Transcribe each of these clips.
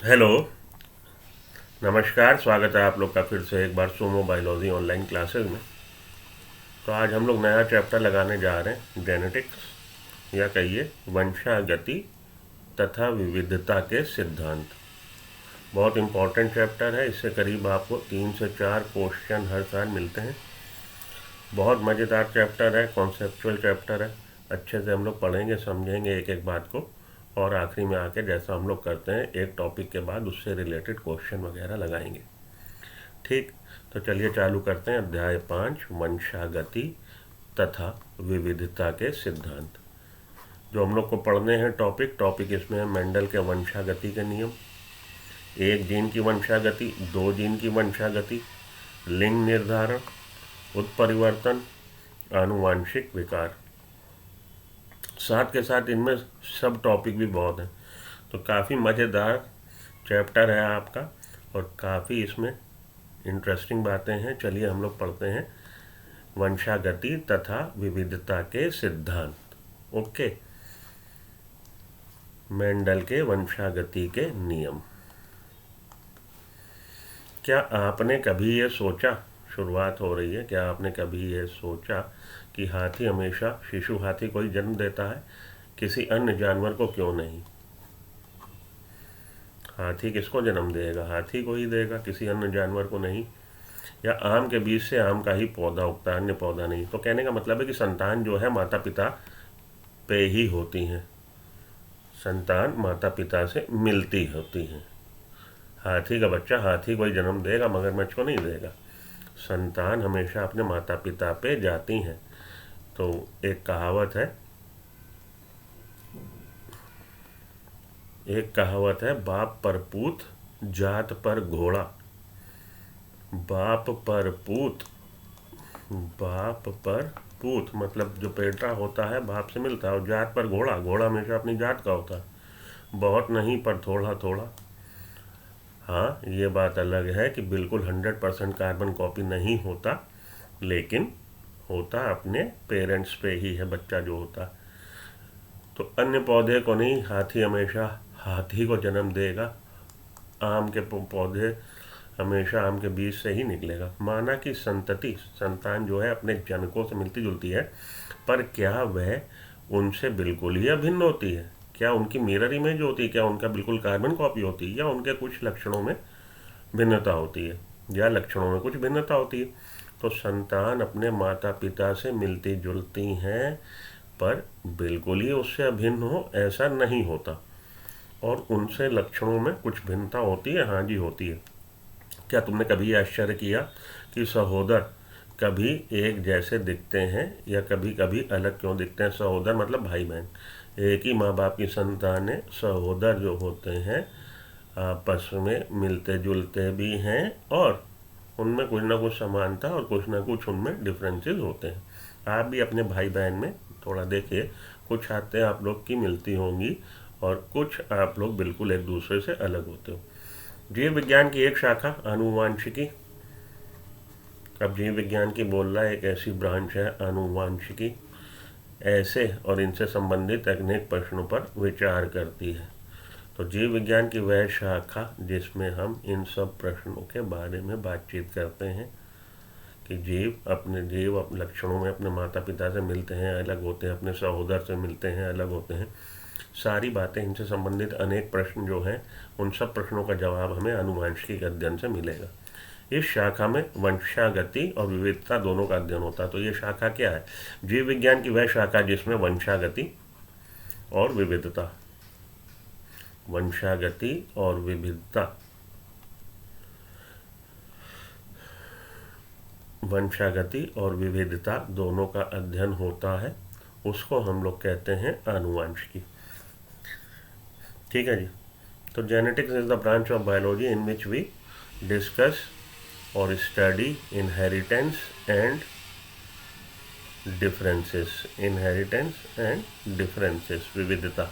Hello. नमस्कार, स्वागत है आप लोग का फिर से एक बार सोमो बायोलॉजी ऑनलाइन क्लासेस में। तो आज हम लोग नया चैप्टर लगाने जा रहे हैं, जेनेटिक्स या कहिए वंशागति तथा विविधता के सिद्धांत। बहुत इम्पोर्टेंट चैप्टर है, इससे करीब आपको 3 से 4 क्वेश्चन हर साल मिलते हैं। बहुत मज़ेदार चैप्टर है, कॉन्सेप्चुअल चैप्टर है। अच्छे से हम लोग पढ़ेंगे, समझेंगे एक एक बात को, और आखिरी में आके जैसा हम लोग करते हैं एक टॉपिक के बाद उससे रिलेटेड क्वेश्चन वगैरह लगाएंगे। ठीक, तो चलिए चालू करते हैं। अध्याय 5, वंशागति तथा विविधता के सिद्धांत। जो हम लोग को पढ़ने हैं टॉपिक इसमें है मेंडल के वंशागति के नियम, एक जीन की वंशागति, दो जीन की वंशागति, लिंग निर्धारण, उत्परिवर्तन, आनुवांशिक विकार। साथ के साथ इनमें सब टॉपिक भी बहुत हैं। तो काफ़ी मज़ेदार चैप्टर है आपका, और काफ़ी इसमें इंटरेस्टिंग बातें हैं। चलिए हम लोग पढ़ते हैं वंशागति तथा विविधता के सिद्धांत। ओके, मेंडल के वंशागति के नियम। क्या आपने कभी ये सोचा, शुरुआत हो रही है, क्या आपने कभी ये सोचा कि हाथी हमेशा, शिशु हाथी को ही जन्म देता है, किसी अन्य जानवर को क्यों नहीं? हाथी किसको जन्म देगा? हाथी को ही देगा, किसी अन्य जानवर को नहीं। या आम के बीज से आम का ही पौधा उगता है, अन्य पौधा नहीं। तो कहने का मतलब है कि संतान जो है माता पिता पे ही होती हैं, संतान माता पिता से मिलती होती हैं। हाथी का बच्चा हाथी को ही जन्म देगा, मगरमच्छ को नहीं देगा। संतान हमेशा अपने माता पिता पे जाती हैं। तो एक कहावत है, बाप पर पूत, जात पर घोड़ा। बाप पर पूत, बाप पर पूत मतलब जो बेटा होता है बाप से मिलता है, और जात पर घोड़ा, घोड़ा हमेशा अपनी जात का होता है। बहुत नहीं पर थोड़ा थोड़ा। हाँ, ये बात अलग है कि बिल्कुल 100% कार्बन कॉपी नहीं होता, लेकिन होता अपने पेरेंट्स पे ही है बच्चा जो होता। तो अन्य पौधे को नहीं, हाथी हमेशा हाथी को जन्म देगा। आम के पौधे हमेशा आम के बीज से ही निकलेगा। माना कि संतति, संतान जो है अपने जनकों से मिलती जुलती है, पर क्या वह उनसे बिल्कुल ही अभिन्न होती है? क्या उनकी मिरर इमेज होती है? क्या उनका बिल्कुल कार्बन कॉपी होती है? या उनके कुछ लक्षणों में भिन्नता होती है, या लक्षणों में कुछ भिन्नता होती है? तो संतान अपने माता पिता से मिलती जुलती हैं, पर बिल्कुल ही उससे अभिन्न हो ऐसा नहीं होता। और उनसे लक्षणों में कुछ भिन्नता होती है, हाँ जी होती है। क्या तुमने कभी आश्चर्य किया कि सहोदर कभी एक जैसे दिखते हैं या कभी कभी अलग क्यों दिखते हैं? सहोदर मतलब भाई बहन, एक ही माँ बाप की संतानें, सहोदर जो होते हैं आपस में मिलते जुलते भी हैं, और उनमें कुछ ना कुछ समानता और कुछ ना कुछ उनमें डिफरेंसेस होते हैं। आप भी अपने भाई बहन में थोड़ा देखिए, कुछ आते आप लोग की मिलती होंगी और कुछ आप लोग बिल्कुल एक दूसरे से अलग होते हो। जीव विज्ञान की एक शाखा आनुवांशिकी। अब जीव विज्ञान की बोल रहा है, एक ऐसी ब्रांच है आनुवांशिकी, ऐसे और इनसे संबंधित अनेक प्रश्नों पर विचार करती है। तो जीव विज्ञान की वह शाखा जिसमें हम इन सब प्रश्नों के बारे में बातचीत करते हैं कि जीव अपने लक्षणों में अपने माता पिता से मिलते हैं, अलग होते हैं, अपने सहोदर से मिलते हैं, अलग होते हैं। सारी बातें, इनसे संबंधित अनेक प्रश्न जो हैं, उन सब प्रश्नों का जवाब हमें आनुवांशिकी के अध्ययन से मिलेगा। इस शाखा में वंशागति और विविधता दोनों का अध्ययन होता है। तो ये शाखा क्या है? जीव विज्ञान की वह शाखा जिसमें वंशागति और विविधता, वंशागति और विविधता, वंशागति और विविधता दोनों का अध्ययन होता है, उसको हम लोग कहते हैं आनुवांशिकी। ठीक है जी। तो genetics is the branch of biology in which we discuss और study inheritance and differences, inheritance and differences, विविधता।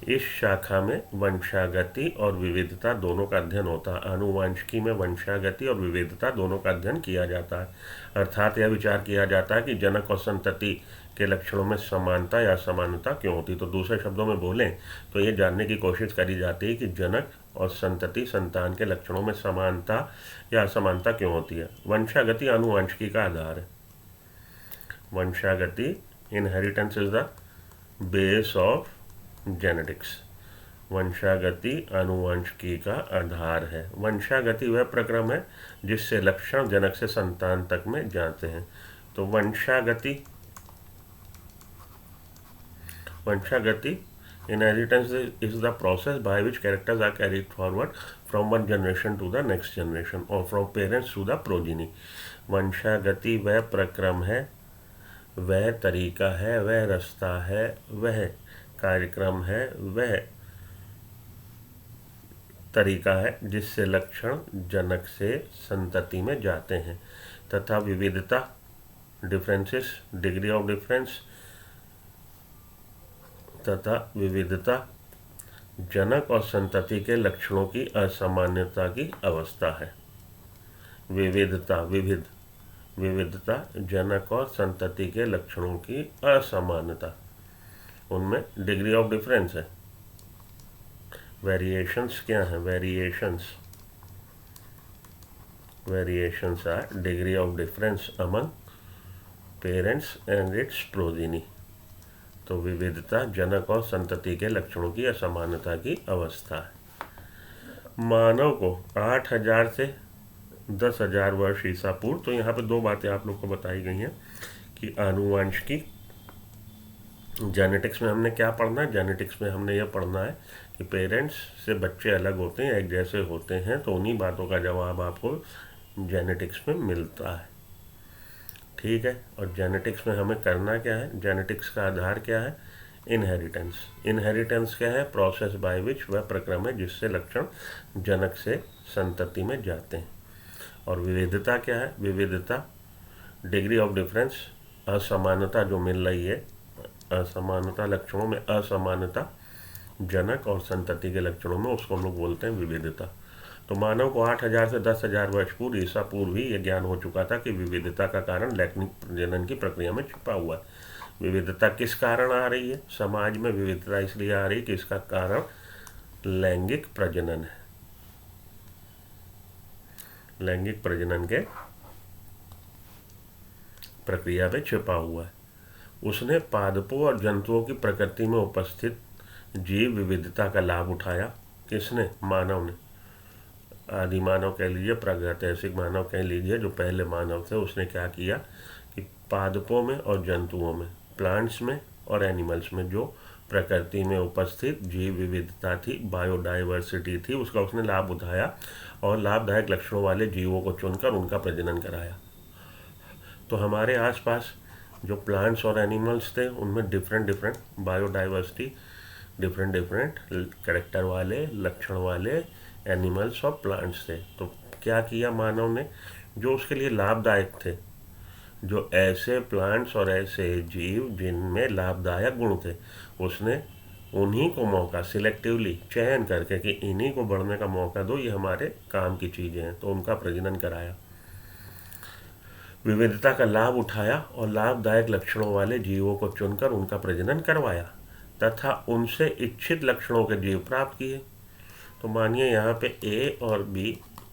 इस शाखा में वंशागति और विविधता दोनों का अध्ययन होता है। आनुवांशिकी में वंशागति और विविधता दोनों का अध्ययन किया जाता है। अर्थात यह विचार किया जाता है कि जनक और संतति के लक्षणों में समानता या असमानता क्यों होती। तो दूसरे शब्दों में बोलें तो ये जानने की कोशिश करी जाती है कि जनक और संतति संतान के लक्षणों में समानता या असमानता क्यों होती है। वंशागति आनुवंशिकी का आधार है। वंशागति, inheritance is the base of genetics. वंशागति आनुवंशिकी का आधार है। वंशागति वह प्रक्रम है जिससे लक्षण जनक से संतान तक में जाते हैं। तो वंशागति inheritance is the process by which characters are carried forward from one generation to the next generation or from parents to the progeny। वंशागति वह प्रक्रम है, वह तरीका है, वह रास्ता है, वह कार्यक्रम है, वह तरीका है जिससे लक्षण जनक से संतति में जाते हैं तथा विविधता, डिफरेंसेस, डिग्री ऑफ डिफरेंस तथा विविधता जनक और संतति के लक्षणों की असामान्यता की अवस्था है। विविधता जनक और संतति के लक्षणों की असमानता, उनमें डिग्री ऑफ डिफरेंस है। वेरिएशंस क्या है? Variations are degree of difference among parents and its progeny. तो विविधता जनक और संतति के लक्षणों की असमानता की अवस्था है। मानव को 8000 से 10,000 वर्ष ईसा पूर्व। तो यहाँ पे दो बातें आप लोग को बताई गई हैं कि आनुवंशिकी, जेनेटिक्स में हमने क्या पढ़ना है? जेनेटिक्स में हमने यह पढ़ना है कि पेरेंट्स से बच्चे अलग होते हैं, एक जैसे होते हैं। तो उन्हीं बातों का जवाब आपको जेनेटिक्स में मिलता है, ठीक है। और जेनेटिक्स में हमें करना क्या है? जेनेटिक्स का आधार क्या है? इनहेरिटेंस क्या है? प्रोसेस बाय विच, वह प्रक्रम है जिससे लक्षण जनक से संतति में जाते हैं। और विविधता क्या है? विविधता डिग्री ऑफ डिफरेंस, असमानता जो मिल रही है, असमानता, लक्षणों में असमानता जनक और संतति के लक्षणों में, उसको हम लोग बोलते हैं विविधता। तो मानव को 8000 से 10,000 वर्ष पूर्व ईसा पूर्व ही यह ज्ञान हो चुका था कि विविधता का कारण लैंगिक प्रजनन की प्रक्रिया में छिपा हुआ है। विविधता किस कारण आ रही है? समाज में विविधता इसलिए आ रही है कि इसका कारण लैंगिक प्रजनन है। लैंगिक प्रजनन के प्रक्रिया में छिपा हुआ है। उसने पादपों और जंतुओं की प्रकृति में उपस्थित जीव विविधता का लाभ उठाया। किसने? मानव ने। आदि मानव कह लीजिए, प्रागैतिहासिक मानव कह लीजिए, जो पहले मानव थे, उसने क्या किया कि पादपों में और जंतुओं में, प्लांट्स में और एनिमल्स में जो प्रकृति में उपस्थित जीव विविधता थी, बायोडाइवर्सिटी थी, उसका उसने लाभ उठाया और लाभदायक लक्षणों वाले जीवों को चुनकर उनका प्रजनन कराया। तो हमारे आसपास जो प्लांट्स और एनिमल्स थे उनमें डिफरेंट बायोडाइवर्सिटी, डिफरेंट कैरेक्टर वाले, लक्षण वाले एनिमल्स और प्लांट्स थे। तो क्या किया मानव ने? जो उसके लिए लाभदायक थे, जो ऐसे प्लांट्स और ऐसे जीव जिनमें लाभदायक गुण थे, उसने उन्हीं को मौका, सिलेक्टिवली चयन करके कि इन्हीं को बढ़ने का मौका दो, ये हमारे काम की चीज़ें हैं, तो उनका प्रजनन कराया। विविधता का लाभ उठाया और लाभदायक लक्षणों वाले जीवों को चुनकर उनका प्रजनन करवाया तथा उनसे इच्छित लक्षणों के जीव प्राप्त किए। तो मानिए यहाँ पे ए और बी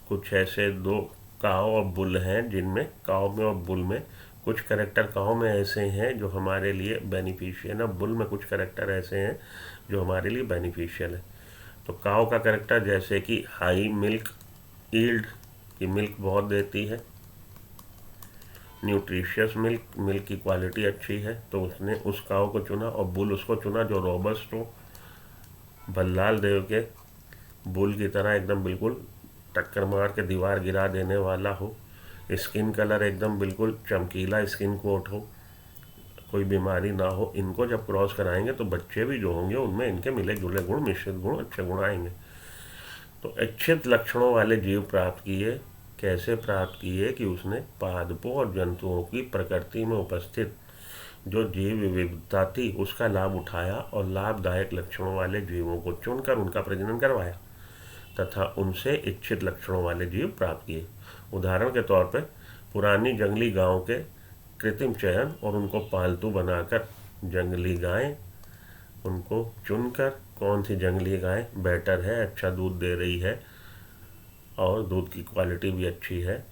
कुछ ऐसे दो काऊ और बुल हैं, जिनमें काऊ में और बुल में कुछ करेक्टर काऊ में ऐसे हैं जो हमारे लिए बेनिफिशियल है, बुल में कुछ करेक्टर ऐसे हैं जो हमारे लिए बेनिफिशियल है। तो काऊ का करेक्टर जैसे कि हाई मिल्क ईल्ड, की मिल्क बहुत देती है, न्यूट्रिशियस मिल्क की क्वालिटी अच्छी है, तो उसने उस काऊ को चुना। और बुल उसको चुना जो रोबस्ट हो, बल्लाल देव के बुल की तरह एकदम बिल्कुल टक्कर मार के दीवार गिरा देने वाला हो, स्किन कलर एकदम बिल्कुल चमकीला स्किन कोट हो, कोई बीमारी ना हो। इनको जब क्रॉस कराएंगे तो बच्चे भी जो होंगे उनमें इनके मिले जुले गुण, मिश्रित गुण, अच्छे गुण आएंगे। तो इच्छित लक्षणों वाले जीव प्राप्त किए। कैसे प्राप्त किए? कि उसने पादपों और जंतुओं की प्रकृति में उपस्थित जो जीव विविधता थी उसका लाभ उठाया और लाभदायक लक्षणों वाले जीवों को चुनकर उनका प्रजनन करवाया तथा उनसे इच्छित लक्षणों वाले जीव प्राप्त किए। उदाहरण के तौर पर पुरानी जंगली गांव के कृत्रिम चयन और उनको पालतू बनाकर जंगली गायें, उनको चुनकर कौन सी जंगली गाय बेटर है, अच्छा दूध दे रही है और दूध की क्वालिटी भी अच्छी है,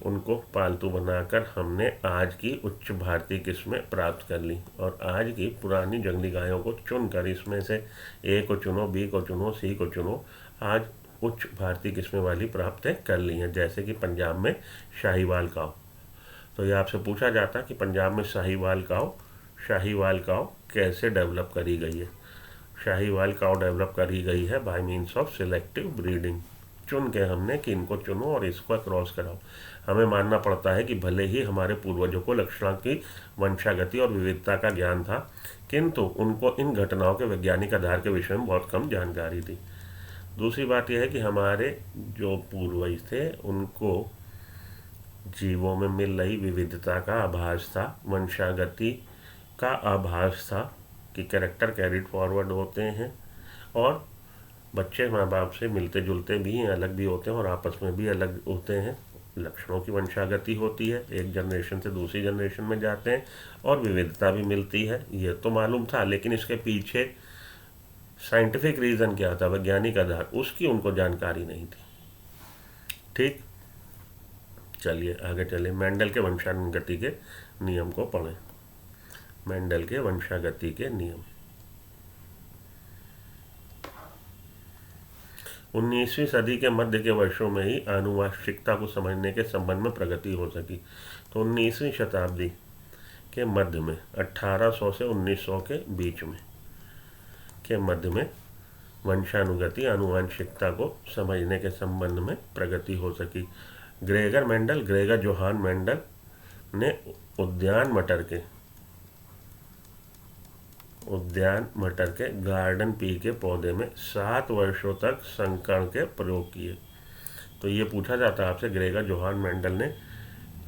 उनको पालतू बनाकर हमने आज की उच्च भारतीय किस्में प्राप्त कर ली। और आज की पुरानी जंगली गायों को चुनकर इसमें से ए को चुनो, बी को चुनो, सी को चुनो, आज उच्च भारतीय किस्में वाली प्राप्त कर ली हैं। जैसे कि पंजाब में शाहीवाल काव, तो ये आपसे पूछा जाता है कि पंजाब में शाहीवाल काव कैसे डेवलप करी गई है। शाहीवाल काव डेवलप करी गई है bye means of selective breeding. चुन के हमने कि इनको चुनो और इसको क्रॉस कराओ। हमें मानना पड़ता है कि भले ही हमारे पूर्वजों को लक्षणों की वंशागति और विविधता का ज्ञान था, किंतु उनको इन घटनाओं के वैज्ञानिक आधार के विषय में बहुत कम जानकारी थी। दूसरी बात यह है कि हमारे जो पूर्वज थे उनको जीवों में मिल रही विविधता का आभास था, वंशागति का आभास था कि कैरेक्टर कैरिड फॉरवर्ड होते हैं और बच्चे माँ बाप से मिलते जुलते भी हैं, अलग भी होते हैं और आपस में भी अलग होते हैं। लक्षणों की वंशागति होती है, एक जनरेशन से दूसरी जनरेशन में जाते हैं और विविधता भी मिलती है। ये तो मालूम था, लेकिन इसके पीछे साइंटिफिक रीज़न क्या था, वैज्ञानिक आधार, उसकी उनको जानकारी नहीं थी। ठीक, चलिए आगे चले। मेंडल के वंशागति के नियम को पढ़ें। मेंडल के वंशागति के नियम। 19वीं सदी के मध्य के वर्षों में ही आनुवंशिकता को समझने के संबंध में प्रगति हो सकी। तो 19वीं शताब्दी के मध्य में 1800 से 1900 के बीच में के मध्य में वंशानुगति आनुवंशिकता को समझने के संबंध में प्रगति हो सकी। ग्रेगर जोहान मेंडल ने उद्यान मटर के गार्डन पी के पौधे में 7 वर्षों तक संकरण के प्रयोग किए। तो ये पूछा जाता है आपसे, ग्रेगर जोहान मेंडल ने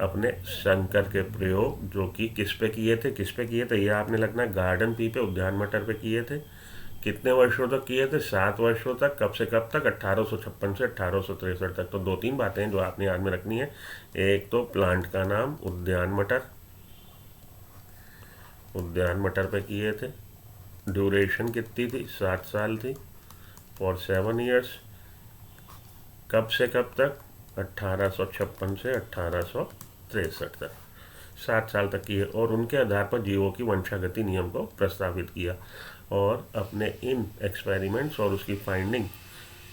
अपने संकर के प्रयोग जो कि किस पे किए थे, ये आपने लगना गार्डन पी पे, उद्यान मटर पे किए थे। कितने वर्षों तक किए थे? 7 वर्षों तक। कब से कब तक? 1856 से 1863 तक। तो 2-3 बातें हैं जो आपने याद में रखनी है। एक तो प्लांट का नाम उद्यान मटर पे किए थे। ड्यूरेशन कितनी थी? 7 साल थी, फॉर 7 ईयर्स। कब से कब तक? 1856 से 1863 तक, 7 साल तक किए। और उनके आधार पर जीवों की वंशागति नियम को प्रस्तावित किया और अपने इन एक्सपेरिमेंट्स और उसकी फाइंडिंग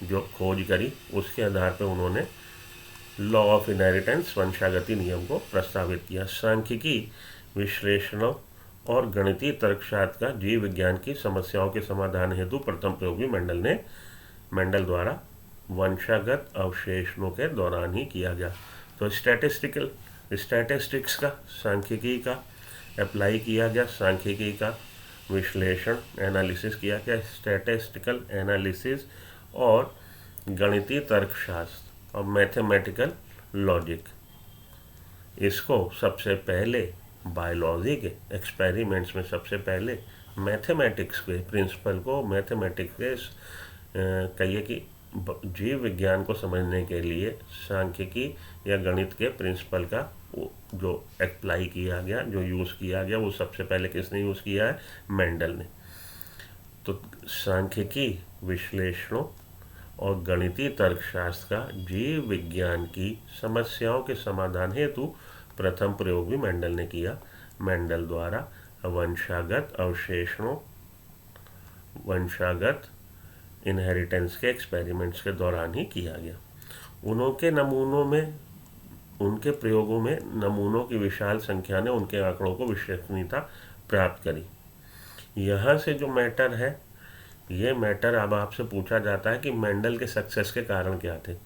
जो खोज करी, उसके आधार पर उन्होंने लॉ ऑफ इनहेरिटेंस वंशागति नियम को प्रस्तावित किया। सांख्यिकी विश्लेषणों और गणितीय तर्कशास्त्र का जीव विज्ञान की समस्याओं के समाधान हेतु प्रथम प्रयोग भी मेंडल द्वारा वंशागत अवशेषणों के दौरान ही किया गया। तो स्टैटिस्टिक्स का, सांख्यिकी का अप्लाई किया गया, सांख्यिकी का विश्लेषण एनालिसिस किया गया, स्टैटिस्टिकल एनालिसिस और गणितीय तर्कशास्त्र और मैथमेटिकल लॉजिक, इसको सबसे पहले बायोलॉजी के एक्सपेरिमेंट्स में सबसे पहले मैथमेटिक्स के प्रिंसिपल को, मैथमेटिक्स के कहिए कि जीव विज्ञान को समझने के लिए सांख्यिकी या गणित के प्रिंसिपल का जो अप्लाई किया गया, जो यूज़ किया गया, वो सबसे पहले किसने यूज़ किया है? मेंडल ने। तो सांख्यिकी विश्लेषणों और गणितीय तर्कशास्त्र का जीव विज्ञान की समस्याओं के समाधान हेतु प्रथम प्रयोग भी मेंडल ने किया। मेंडल द्वारा वंशागत अवशेषणों, वंशागत इनहेरिटेंस के एक्सपेरिमेंट्स के दौरान ही किया गया। उनके प्रयोगों में नमूनों की विशाल संख्या ने उनके आंकड़ों को विश्वसनीयता प्राप्त करी। यहाँ से जो मैटर है, ये मैटर अब आपसे पूछा जाता है कि मेंडल के सक्सेस के कारण क्या थे।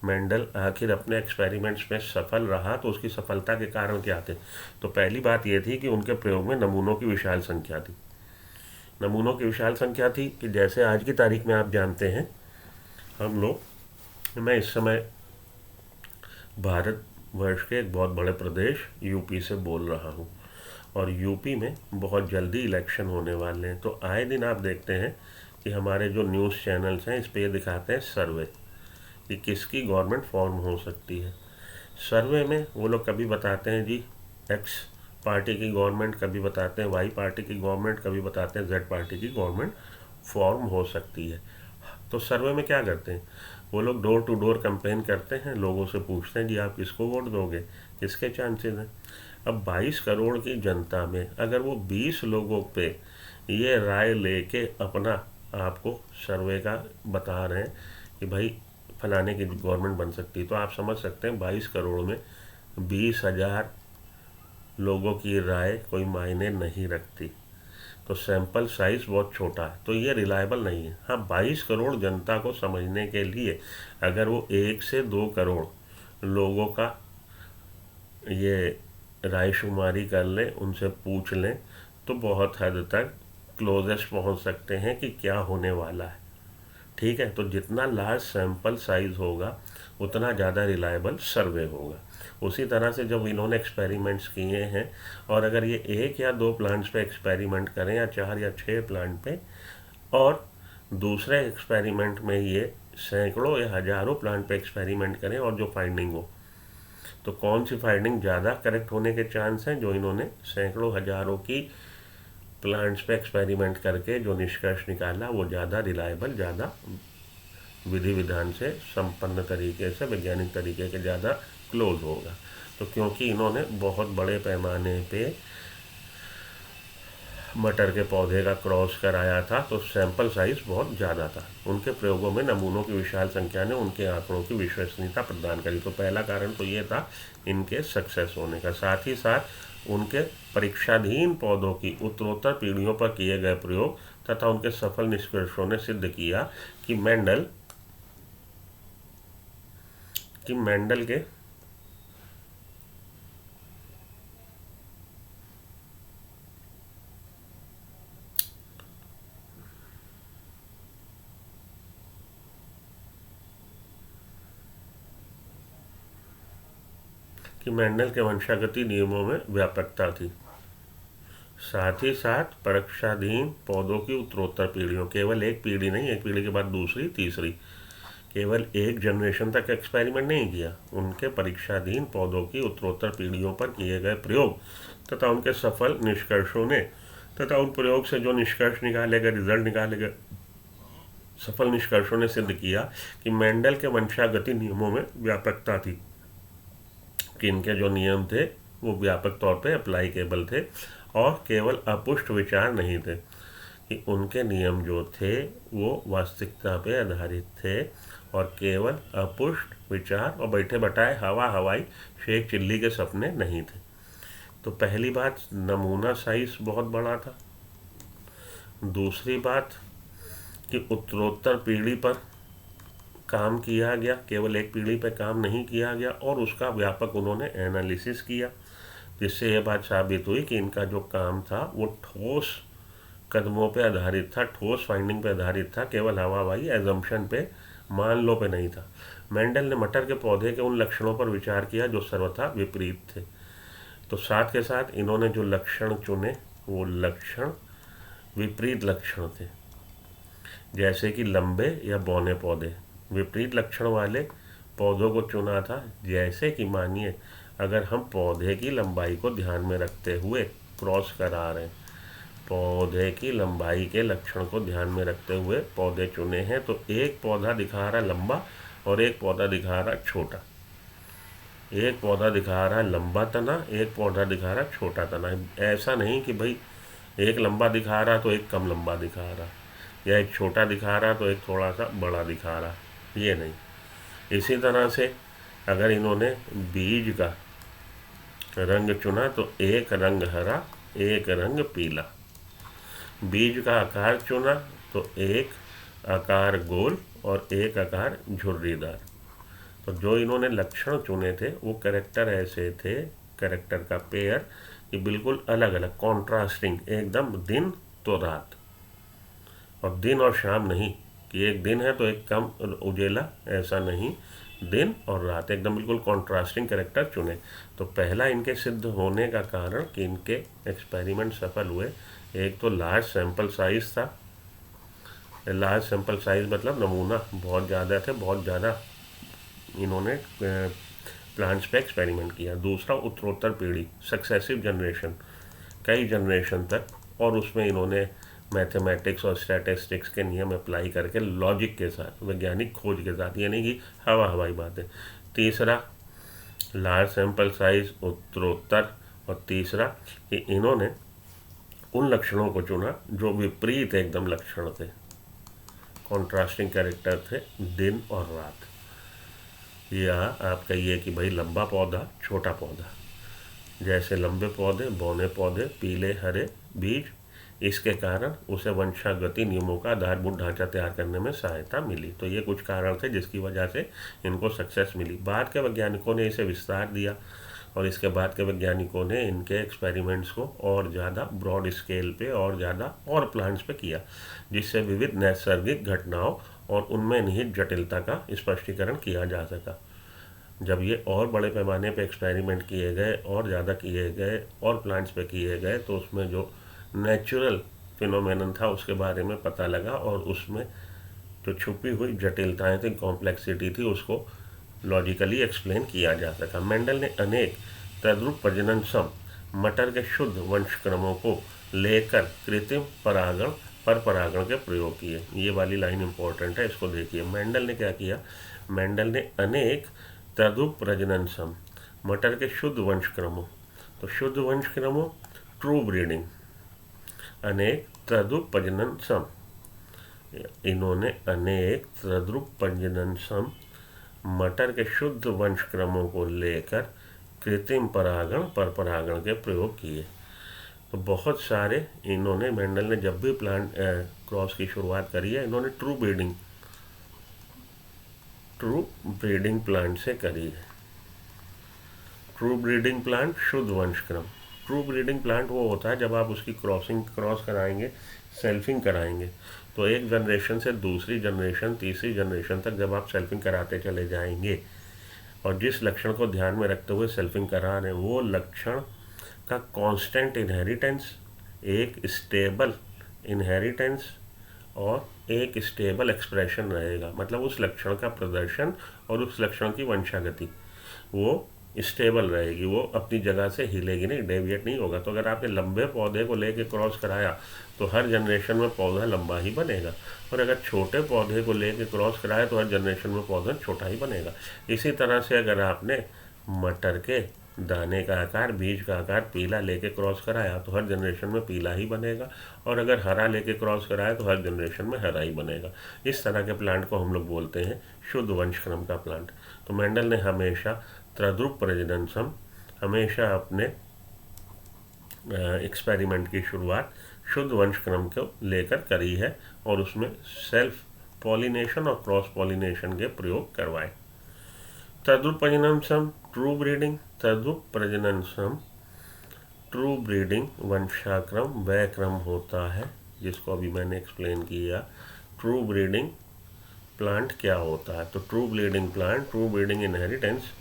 मेंडल आखिर अपने एक्सपेरिमेंट्स में सफल रहा, तो उसकी सफलता के कारण क्या थे? तो पहली बात ये थी कि उनके प्रयोग में नमूनों की विशाल संख्या थी। नमूनों की विशाल संख्या थी कि जैसे आज की तारीख में आप जानते हैं, मैं इस समय भारतवर्ष के एक बहुत बड़े प्रदेश यूपी से बोल रहा हूँ और यूपी में बहुत जल्दी इलेक्शन होने वाले हैं। तो आए दिन आप देखते हैं कि हमारे जो न्यूज़ चैनल्स हैं, इस पे दिखाते हैं सर्वे कि किसकी गवर्नमेंट फॉर्म हो सकती है। सर्वे में वो लोग कभी बताते हैं जी एक्स पार्टी की गवर्नमेंट, कभी बताते हैं वाई पार्टी की गवर्नमेंट, कभी बताते हैं जेड पार्टी की गवर्नमेंट फॉर्म हो सकती है। तो सर्वे में क्या करते हैं वो लोग, डोर टू डोर कैंपेन करते हैं, लोगों से पूछते हैं जी आप किसको वोट दोगे, किसके चांसेस हैं। अब 22 करोड़ की जनता में अगर वो 20 लोगों पे ये राय लेके अपना आपको सर्वे का बता रहे हैं कि भाई फलाने की गवर्नमेंट बन सकती है, तो आप समझ सकते हैं 22 करोड़ में 20,000 लोगों की राय कोई मायने नहीं रखती। तो सैंपल साइज बहुत छोटा है, तो ये रिलायबल नहीं है। हाँ, 22 करोड़ जनता को समझने के लिए अगर वो 1 से 2 करोड़ लोगों का ये रायशुमारी कर लें, उनसे पूछ लें, तो बहुत हद तक क्लोजेस्ट पहुंच सकते हैं कि क्या होने वाला है। ठीक है, तो जितना लार्ज सैंपल साइज होगा उतना ज़्यादा रिलायबल सर्वे होगा। उसी तरह से जब इन्होंने एक्सपेरिमेंट्स किए हैं, और अगर ये 1 या 2 प्लांट्स पे एक्सपेरिमेंट करें या 4 या 6 प्लांट पे, और दूसरे एक्सपेरिमेंट में ये सैकड़ों या हज़ारों प्लांट पे एक्सपेरिमेंट करें और जो फाइंडिंग हो, तो कौन सी फाइंडिंग ज़्यादा करेक्ट होने के चांस हैं? जो इन्होंने सैकड़ों हज़ारों की प्लांट्स पे एक्सपेरिमेंट करके जो निष्कर्ष निकाला वो ज़्यादा रिलायबल, ज़्यादा विधि विधान से संपन्न तरीके से, वैज्ञानिक तरीके के ज़्यादा क्लोज होगा। तो क्योंकि इन्होंने बहुत बड़े पैमाने पे मटर के पौधे का क्रॉस कराया था, तो सैंपल साइज बहुत ज़्यादा था। उनके प्रयोगों में नमूनों की विशाल संख्या ने उनके आंकड़ों की विश्वसनीयता प्रदान करी। तो पहला कारण तो ये था इनके सक्सेस होने का। साथ ही साथ उनके परीक्षाधीन पौधों की उत्तरोत्तर पीढ़ियों पर किए गए प्रयोग तथा उनके सफल निष्कर्षों ने सिद्ध किया कि मेंडल के वंशागति नियमों में व्यापकता थी। साथ ही साथ परीक्षाधीन पौधों की उत्तरोत्तर पीढ़ियों, केवल एक पीढ़ी नहीं, एक पीढ़ी के बाद दूसरी, तीसरी, केवल एक जनरेशन तक एक्सपेरिमेंट नहीं किया। उनके परीक्षाधीन पौधों की उत्तरोत्तर पीढ़ियों पर किए गए प्रयोग तथा उनके सफल निष्कर्षों ने, तथा उन प्रयोग से जो निष्कर्ष निकाले गए, रिजल्ट निकाले गए, सफल निष्कर्षों ने सिद्ध किया कि मेंडल के वंशागति नियमों में व्यापकता थी, कि इनके जो नियम थे वो व्यापक तौर पे अप्लाईकेबल थे और केवल अपुष्ट विचार नहीं थे, कि उनके नियम जो थे वो वास्तविकता पे आधारित थे और केवल अपुष्ट विचार और बैठे बैठाए हवाई शेख चिल्ली के सपने नहीं थे। तो पहली बात, नमूना साइज बहुत बड़ा था। दूसरी बात कि उत्तरोत्तर पीढ़ी पर काम किया गया, केवल एक पीढ़ी पर काम नहीं किया गया, और उसका व्यापक उन्होंने एनालिसिस किया, जिससे यह बात साबित हुई कि इनका जो काम था वो ठोस कदमों पे आधारित था, ठोस फाइंडिंग पे आधारित था, केवल हवाई एजम्पशन पे, मान लो पे नहीं था। मेंडल ने मटर के पौधे के उन लक्षणों पर विचार किया जो सर्वथा विपरीत थे। तो साथ के साथ इन्होंने जो लक्षण चुने वो लक्षण विपरीत लक्षण थे, जैसे कि लंबे या बौने पौधे। विपरीत लक्षण वाले पौधों को चुना था, जैसे कि मानिए अगर हम पौधे की लंबाई को ध्यान में रखते हुए क्रॉस करा रहे हैं, पौधे की लंबाई के लक्षण को ध्यान में रखते हुए पौधे चुने हैं, तो एक पौधा दिखा रहा लंबा और एक पौधा दिखा रहा छोटा, एक पौधा दिखा रहा लंबा तना, एक पौधा दिखा रहा छोटा तना। ऐसा नहीं कि भाई एक लंबा दिखा रहा तो एक कम लंबा दिखा रहा, या एक छोटा दिखा रहा तो एक थोड़ा सा बड़ा दिखा रहा, ये नहीं। इसी तरह से अगर इन्होंने बीज का रंग चुना तो एक रंग हरा, एक रंग पीला। बीज का आकार चुना तो एक आकार गोल और एक आकार झुर्रीदार। तो जो इन्होंने लक्षण चुने थे वो कैरेक्टर ऐसे थे, कैरेक्टर का पेयर, कि बिल्कुल अलग अलग, कॉन्ट्रास्टिंग, एकदम दिन तो रात, और दिन और शाम नहीं कि एक दिन है तो एक कम उजेला, ऐसा नहीं, दिन और रात एकदम बिल्कुल कॉन्ट्रास्टिंग कैरेक्टर चुने। तो पहला इनके सिद्ध होने का कारण कि इनके एक्सपेरिमेंट सफल हुए, एक तो लार्ज सैंपल साइज था। लार्ज सैंपल साइज मतलब नमूना बहुत ज़्यादा थे, बहुत ज़्यादा इन्होंने प्लांट्स पे एक्सपेरिमेंट किया। दूसरा उत्तरोत्तर पीढ़ी, सक्सेसिव जनरेशन, कई जनरेशन तक, और उसमें इन्होंने मैथमेटिक्स और स्टैटिस्टिक्स के नियम अप्लाई करके लॉजिक के साथ, वैज्ञानिक खोज के साथ, यानी कि हवाई बातें। तीसरा लार्ज सैंपल साइज, उत्तरोत्तर। और तीसरा कि इन्होंने उन लक्षणों को चुना जो विपरीत एकदम लक्षण थे, कॉन्ट्रास्टिंग कैरेक्टर थे, दिन और रात। या आप कहिए कि भाई लंबा पौधा, छोटा पौधा, जैसे लंबे पौधे, बौने पौधे, पीले हरे बीज, इसके कारण उसे वंशागति नियमों का आधारभूत ढांचा तैयार करने में सहायता मिली। तो ये कुछ कारण थे जिसकी वजह से इनको सक्सेस मिली। बाद के वैज्ञानिकों ने इसे विस्तार दिया और इसके बाद के वैज्ञानिकों ने इनके एक्सपेरिमेंट्स को और ज़्यादा ब्रॉड स्केल पे और ज़्यादा और प्लांट्स पे किया, जिससे विविध नैसर्गिक घटनाओं और उनमें निहित जटिलता का स्पष्टीकरण किया जा सका। जब ये और बड़े पैमाने पे एक्सपेरिमेंट किए गए और ज़्यादा किए गए और प्लांट्स पे किए गए, तो उसमें जो नेचुरल फिनोमेनन था उसके बारे में पता लगा, और उसमें जो छुपी हुई जटिलताएं थी, कॉम्प्लेक्सिटी थी, उसको लॉजिकली एक्सप्लेन किया जा सका। मेंडल ने अनेक तद्रुप प्रजनन सम मटर के शुद्ध वंशक्रमों को लेकर कृत्रिम परागण पर परागण के प्रयोग किए। ये वाली लाइन इंपॉर्टेंट है, इसको देखिए। मेंडल ने क्या किया? मेंडल ने अनेक तद्रुप प्रजनन सम मटर के शुद्ध वंशक्रमों, तो शुद्ध वंशक्रमों, ट्रू ब्रीडिंग, अनेक तद्रुप प्रजनन सम, इन्होंने अनेक तद्रुप प्रजनन सम मटर के शुद्ध वंशक्रमों को लेकर कृत्रिम परागण पर परागण के प्रयोग किए। तो बहुत सारे इन्होंने, मेंडल ने जब भी प्लांट क्रॉस की शुरुआत करी है, इन्होंने ट्रू ब्रीडिंग प्लांट से करी है। ट्रू ब्रीडिंग प्लांट, शुद्ध वंशक्रम। ट्रू ब्रीडिंग प्लांट वो होता है जब आप उसकी क्रॉस कराएंगे, सेल्फिंग कराएंगे, तो एक जनरेशन से दूसरी जनरेशन, तीसरी जनरेशन तक जब आप सेल्फिंग कराते चले जाएंगे और जिस लक्षण को ध्यान में रखते हुए सेल्फिंग करा रहे हैं, वो लक्षण का कांस्टेंट इनहेरिटेंस, एक स्टेबल इनहेरिटेंस और एक स्टेबल एक्सप्रेशन रहेगा। मतलब उस लक्षण का प्रदर्शन और उस लक्षण की वंशागति वो स्टेबल रहेगी, वो अपनी जगह से हिलेगी नहीं, डेविएट नहीं होगा। तो अगर आपने लंबे पौधे को लेके क्रॉस कराया तो हर जनरेशन में पौधा लंबा ही बनेगा, और अगर छोटे पौधे को लेके क्रॉस कराया तो हर जनरेशन में पौधा छोटा ही बनेगा। इसी तरह से अगर आपने मटर के दाने का आकार, बीज का आकार पीला लेके क्रॉस कराया तो हर जनरेशन में पीला ही बनेगा, और अगर हरा लेके क्रॉस कराया तो हर जनरेशन में हरा ही बनेगा। इस तरह के प्लांट को हम लोग बोलते हैं शुद्ध वंशक्रम का प्लांट। तो मेंडल ने हमेशा तद्रुप प्रजनन सम, हमेशा अपने एक्सपेरिमेंट की शुरुआत शुद्ध वंशक्रम को लेकर करी है, और उसमें सेल्फ पॉलिनेशन और क्रॉस पॉलिनेशन के प्रयोग करवाए। तद्रुप प्रजनन सम, ट्रू ब्रीडिंग। तद्रुप प्रजनन सम, ट्रू ब्रीडिंग वंशाक्रम वह क्रम होता है जिसको अभी मैंने एक्सप्लेन किया। ट्रू ब्रीडिंग प्लांट क्या होता है? तो true breeding plant, true breeding inheritance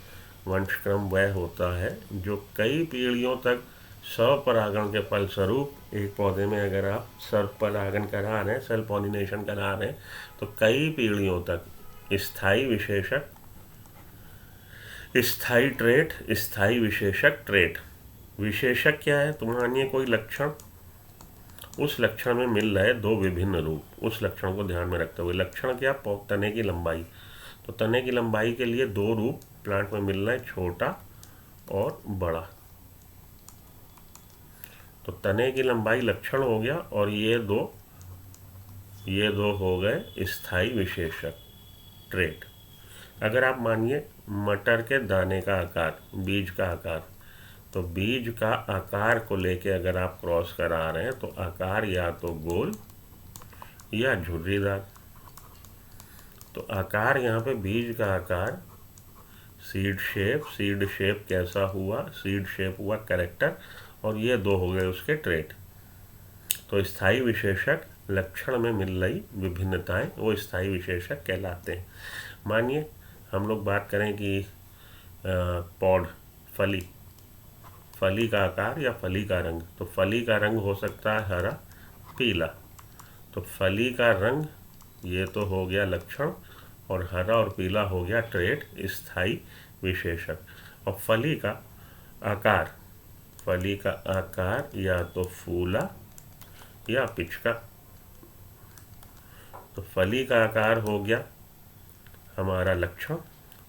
वंशक्रम वह होता है जो कई पीढ़ियों तक स्वपरागण के फलस्वरूप, एक पौधे में अगर आप स्वपरागण करा रहे हैं, सेल्फ पॉलिनेशन करा रहे हैं, तो कई पीढ़ियों तक स्थायी विशेषक, स्थायी ट्रेट, स्थायी विशेषक ट्रेट। विशेषक क्या है? तो मानिए कोई लक्षण, उस लक्षण में मिल रहे दो विभिन्न रूप, उस लक्षण को ध्यान में रखते हुए। लक्षण क्या? तने की लंबाई। तो तने की लंबाई के लिए दो रूप प्लांट में मिल रहा है, छोटा और बड़ा। तो तने की लंबाई लक्षण हो गया, और ये दो हो गए स्थायी विशेषक ट्रेट। अगर आप मानिए मटर के दाने का आकार, बीज का आकार, तो बीज का आकार को लेके अगर आप क्रॉस करा रहे हैं तो आकार या तो गोल या झुर्रीदार। तो आकार यहाँ पे बीज का आकार, सीड शेप कैसा हुआ? सीड शेप हुआ कैरेक्टर, और ये दो हो गए उसके ट्रेट। तो स्थायी विशेषक लक्षण में मिल रही विभिन्नताएं, वो स्थायी विशेषक कहलाते हैं। मानिए हम लोग बात करें कि पौध, फली का आकार या फली का रंग। तो फली का रंग हो सकता है हरा, पीला। तो फली का रंग ये तो हो गया लक्षण, और हरा और पीला हो गया ट्रेट, स्थायी विशेषक। और फली का आकार, फली का आकार या तो फूला या पिचका। तो फली का आकार हो गया हमारा लक्षण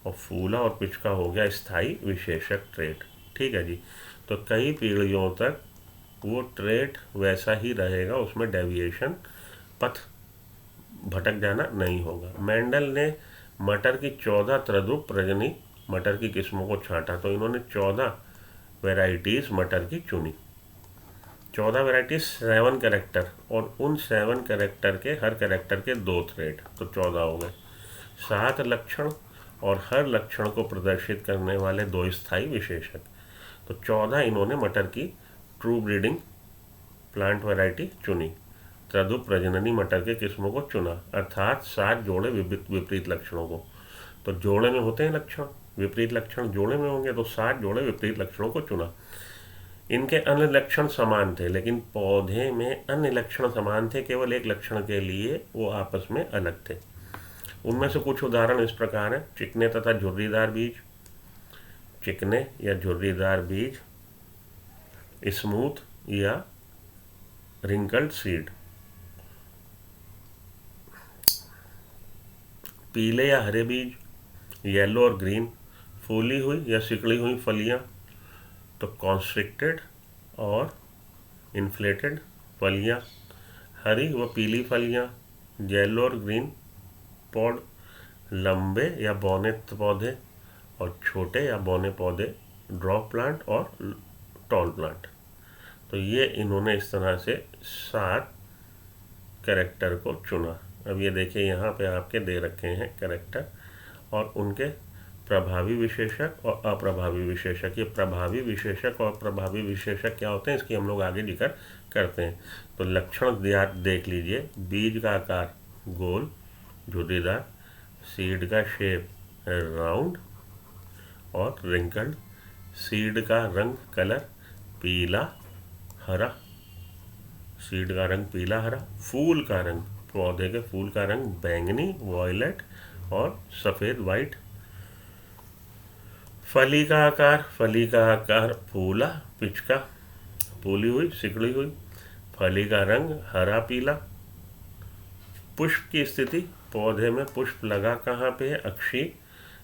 और फूला और पिचका हो गया स्थायी विशेषक ट्रेट। ठीक है जी। तो कई पीढ़ियों तक वो ट्रेट वैसा ही रहेगा, उसमें डेविएशन, पथ भटक जाना नहीं होगा। मेंडल ने मटर की 14 तद्रुप प्रजननी मटर की किस्मों को छांटा तो इन्होंने 14 वेराइटीज़ मटर की चुनी। 14 वेराइटीज 7 कैरेक्टर और उन 7 कैरेक्टर के हर कैरेक्टर के 2 थ्रेड, तो 14 हो गए। 7 लक्षण और हर लक्षण को प्रदर्शित करने वाले 2 स्थायी विशेषक। तो 14 इन्होंने मटर की ट्रू ब्रीडिंग प्लांट वैरायटी चुनी। तद्रुप प्रजननी मटर के किस्मों को चुना, अर्थात 7 जोड़े विपरीत लक्षणों को। तो जोड़े में होते हैं लक्षण, विपरीत लक्षण जोड़े में होंगे, तो 7 जोड़े विपरीत लक्षणों को चुना। इनके अन्य लक्षण समान थे, लेकिन पौधे में अन्य लक्षण समान थे, केवल एक लक्षण के लिए वो आपस में अलग थे। उनमें से कुछ उदाहरण इस प्रकार हैं। चिकने तथा झुर्रीदार बीज, चिकने या झुर्रीदार बीज, स्मूथ या रिंकल्ड सीड, पीले या हरे बीज, येलो और ग्रीन, फूली हुई या सिकड़ी हुई फलियां, तो कॉन्स्ट्रिक्टेड और इन्फ्लेटेड फलियां, हरी व पीली फलियां, येलो और ग्रीन पॉड, लंबे या बौने पौधे और छोटे या बौने पौधे, ड्रॉप प्लांट और टॉल प्लांट। तो ये इन्होंने इस तरह से 7 कैरेक्टर को चुना। अब ये देखिए यहाँ पे आपके दे रखे हैं कैरेक्टर और उनके प्रभावी विशेषक और अप्रभावी विशेषक। ये प्रभावी विशेषक और प्रभावी विशेषक क्या होते हैं, इसकी हम लोग आगे जिक्र करते हैं। तो लक्षण देख लीजिए। बीज का आकार गोल झुर्रीदार, सीड का शेप राउंड और रिंकल्ड, सीड का रंग कलर पीला हरा, सीड का रंग पीला हरा, फूल का रंग, पौधे के फूल का रंग बैंगनी वॉयलेट और सफ़ेद वाइट, फली का आकार फूला पिचका, फूली हुई सिकड़ी हुई, फली का रंग हरा पीला, पुष्प की स्थिति, पौधे में पुष्प लगा कहाँ पे है, अक्षीय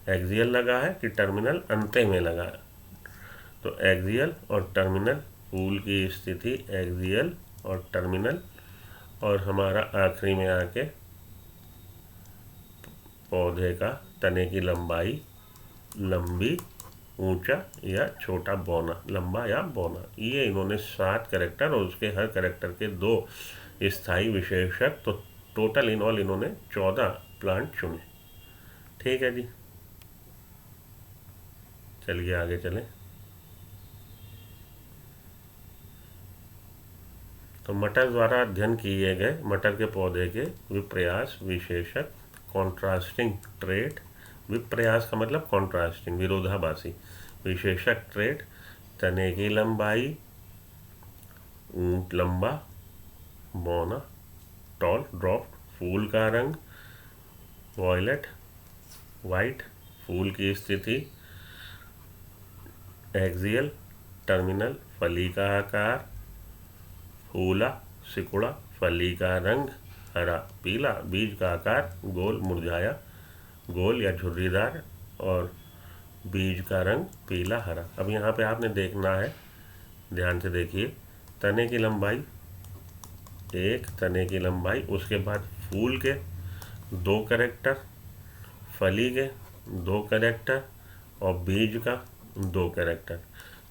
एक्सियल लगा है कि टर्मिनल अंते में लगा है। तो एक्सियल और टर्मिनल, फूल की स्थिति एक्सियल और टर्मिनल, और हमारा आखिरी में आके पौधे का तने की लंबाई लंबी, ऊंचा या छोटा बौना, लंबा या बौना। ये इन्होंने 7 कैरेक्टर और उसके हर कैरेक्टर के 2 स्थायी विशेषक, तो टोटल इन ऑल इन्होंने 14 प्लांट चुने। ठीक है जी, चलिए आगे चलें। तो मटर द्वारा अध्ययन किए गए मटर के पौधे के विप्रयास विशेषक, कॉन्ट्रास्टिंग ट्रेट, विप्रयास का मतलब कॉन्ट्रास्टिंग विरोधाभासी, विशेषक ट्रेट, तने की लंबाई ऊंट लंबा बौना टॉल ड्रॉप, फूल का रंग वॉयलेट वाइट, फूल की स्थिति एक्सियल टर्मिनल, फली का आकार फूला सिकुड़ा, फली का रंग हरा पीला, बीज का आकार गोल मुरझाया गोल या झुर्रीदार और बीज का रंग पीला हरा। अब यहाँ पे आपने देखना है, ध्यान से देखिए, तने की लंबाई 1 तने की लंबाई, उसके बाद फूल के 2 कैरेक्टर, फली के 2 कैरेक्टर और बीज का 2 कैरेक्टर।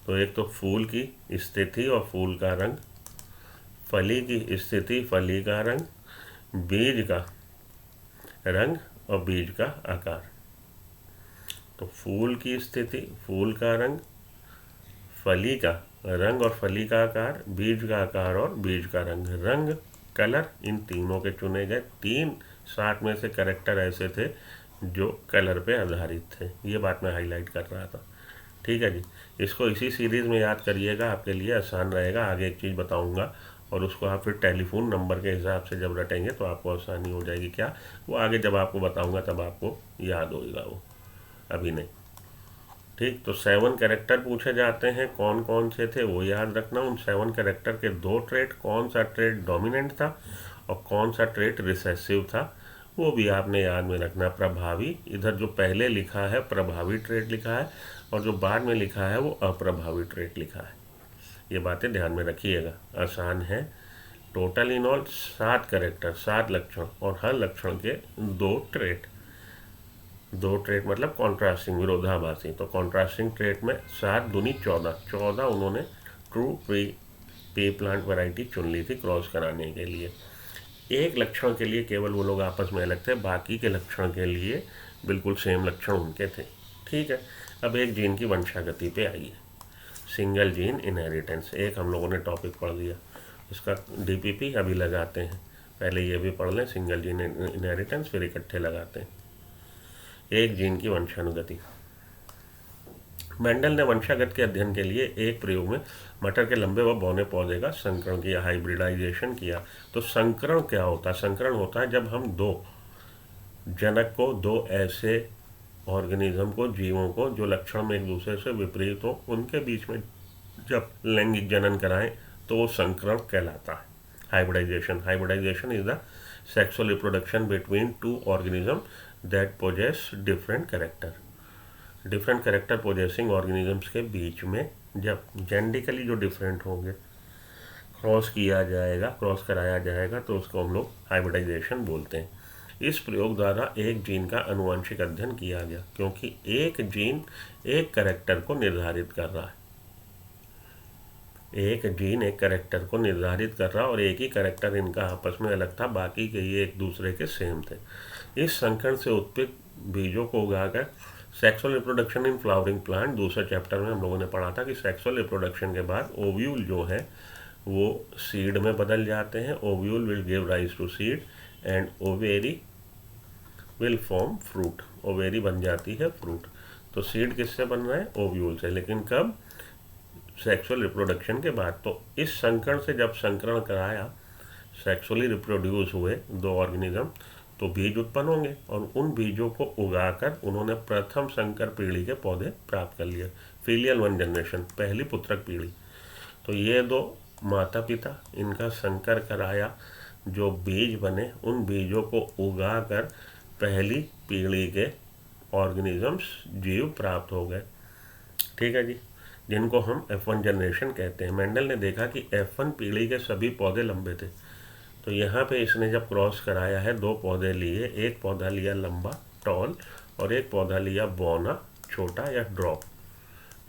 तो एक तो फूल की स्थिति और फूल का रंग, फली की स्थिति फली का रंग, बीज का रंग और बीज का आकार। तो फूल की स्थिति फूल का रंग, फली का रंग और फली का आकार, बीज का आकार और बीज का रंग, रंग कलर, इन तीनों के चुने गए 3 60 में से कैरेक्टर ऐसे थे जो कलर पे आधारित थे। ये बात मैं हाईलाइट कर रहा था। ठीक है जी, इसको इसी सीरीज़ में याद करिएगा, आपके लिए आसान रहेगा। आगे एक चीज़ बताऊंगा और उसको आप फिर टेलीफोन नंबर के हिसाब से जब रटेंगे तो आपको आसानी हो जाएगी। क्या वो आगे जब आपको बताऊंगा तब आपको याद होगा, वो अभी नहीं। ठीक, तो 7 कैरेक्टर पूछे जाते हैं, कौन कौन से थे वो याद रखना। उन 7 कैरेक्टर के 2 ट्रेट, कौन सा ट्रेट डोमिनेंट था और कौन सा ट्रेट रिसेसिव था, वो भी आपने याद में रखना। प्रभावी, इधर जो पहले लिखा है प्रभावी ट्रेट लिखा है और जो बाद में लिखा है वो अप्रभावी ट्रेट लिखा है। ये बातें ध्यान में रखिएगा, आसान है। टोटल इन ऑल 7 कैरेक्टर, 7 लक्षण और हर लक्षण के 2 ट्रेट। 2 ट्रेट मतलब कॉन्ट्रास्टिंग, विरोधाभासी। तो कॉन्ट्रास्टिंग ट्रेट में 7 दूनी 14 उन्होंने ट्रू पे प्लांट वैरायटी चुन ली थी क्रॉस कराने के लिए। एक लक्षण के लिए केवल वो लोग आपस में अलग थे, बाकी के लक्षण के लिए बिल्कुल सेम लक्षण उनके थे। ठीक है, अब एक जीन की वंशागति पे आइए। सिंगल जीन इनहेरिटेंस, एक हम लोगों ने टॉपिक पढ़ लिया, इसका डीपीपी अभी लगाते हैं। पहले ये भी पढ़ लें सिंगल जीन इनहेरिटेंस, फिर इकट्ठे लगाते हैं। एक जीन की वंशानुगति। मेंडल ने वंशागत के अध्ययन के लिए एक प्रयोग में मटर के लंबे व बौने पौधे का संकरण किया, हाइब्रिडाइजेशन किया। तो संकरण क्या होता है? संकरण होता है जब हम दो जनक को, दो ऐसे ऑर्गेनिज्म को, जीवों को जो लक्षण में एक दूसरे से विपरीत हो, उनके बीच में जब लैंगिक जनन कराएं तो वो संकरण कहलाता है, hybridization. Hybridization is the sexual reproduction between two organism that possess different character. Different character possessing organisms के बीच में जब जेनेटिकली जो डिफरेंट होंगे क्रॉस किया जाएगा, क्रॉस कराया जाएगा, तो उसको हम लोग हाइब्रिडाइजेशन बोलते हैं। इस प्रयोग द्वारा एक जीन का आनुवंशिक अध्ययन किया गया, क्योंकि एक जीन एक कैरेक्टर को निर्धारित कर रहा है। एक जीन एक कैरेक्टर को निर्धारित कर रहा और एक ही कैरेक्टर इनका आपस में अलग था, बाकी के ये एक दूसरे के सेम थे। इस संकरण से उत्पन्न बीजों को उगाकर sexual reproduction in flowering plant, दूसरे चैप्टर में हम लोगों ने पढ़ा था कि सेक्सुअल रिप्रोडक्शन के बाद ओव्यूल जो है वो सीड में बदल जाते हैं। Ovule will give rise to seed and ovary will form fruit. Ovary बन जाती है फ्रूट। तो सीड किससे बन रहा है? ओव्यूल से। लेकिन कब? सेक्सुअल रिप्रोडक्शन के बाद। तो इस संकरण से जब संकरण कराया, सेक्सुअली रिप्रोड्यूस हुए दो ऑर्गेनिज्म, तो बीज उत्पन्न होंगे और उन बीजों को उगाकर उन्होंने प्रथम संकर पीढ़ी के पौधे प्राप्त कर लिए। फीलियल वन जनरेशन, पहली पुत्रक पीढ़ी। तो ये दो माता पिता, इनका संकर कराया, जो बीज बने उन बीजों को उगाकर पहली पीढ़ी के ऑर्गेनिजम्स, जीव प्राप्त हो गए। ठीक है जी, जिनको हम F1 जनरेशन कहते हैं। मेंडल ने देखा कि F1 पीढ़ी के सभी पौधे लंबे थे। तो यहाँ पे इसने जब क्रॉस कराया है, दो पौधे लिए, एक पौधा लिया लंबा टॉल और एक पौधा लिया बौना छोटा या ड्रॉप।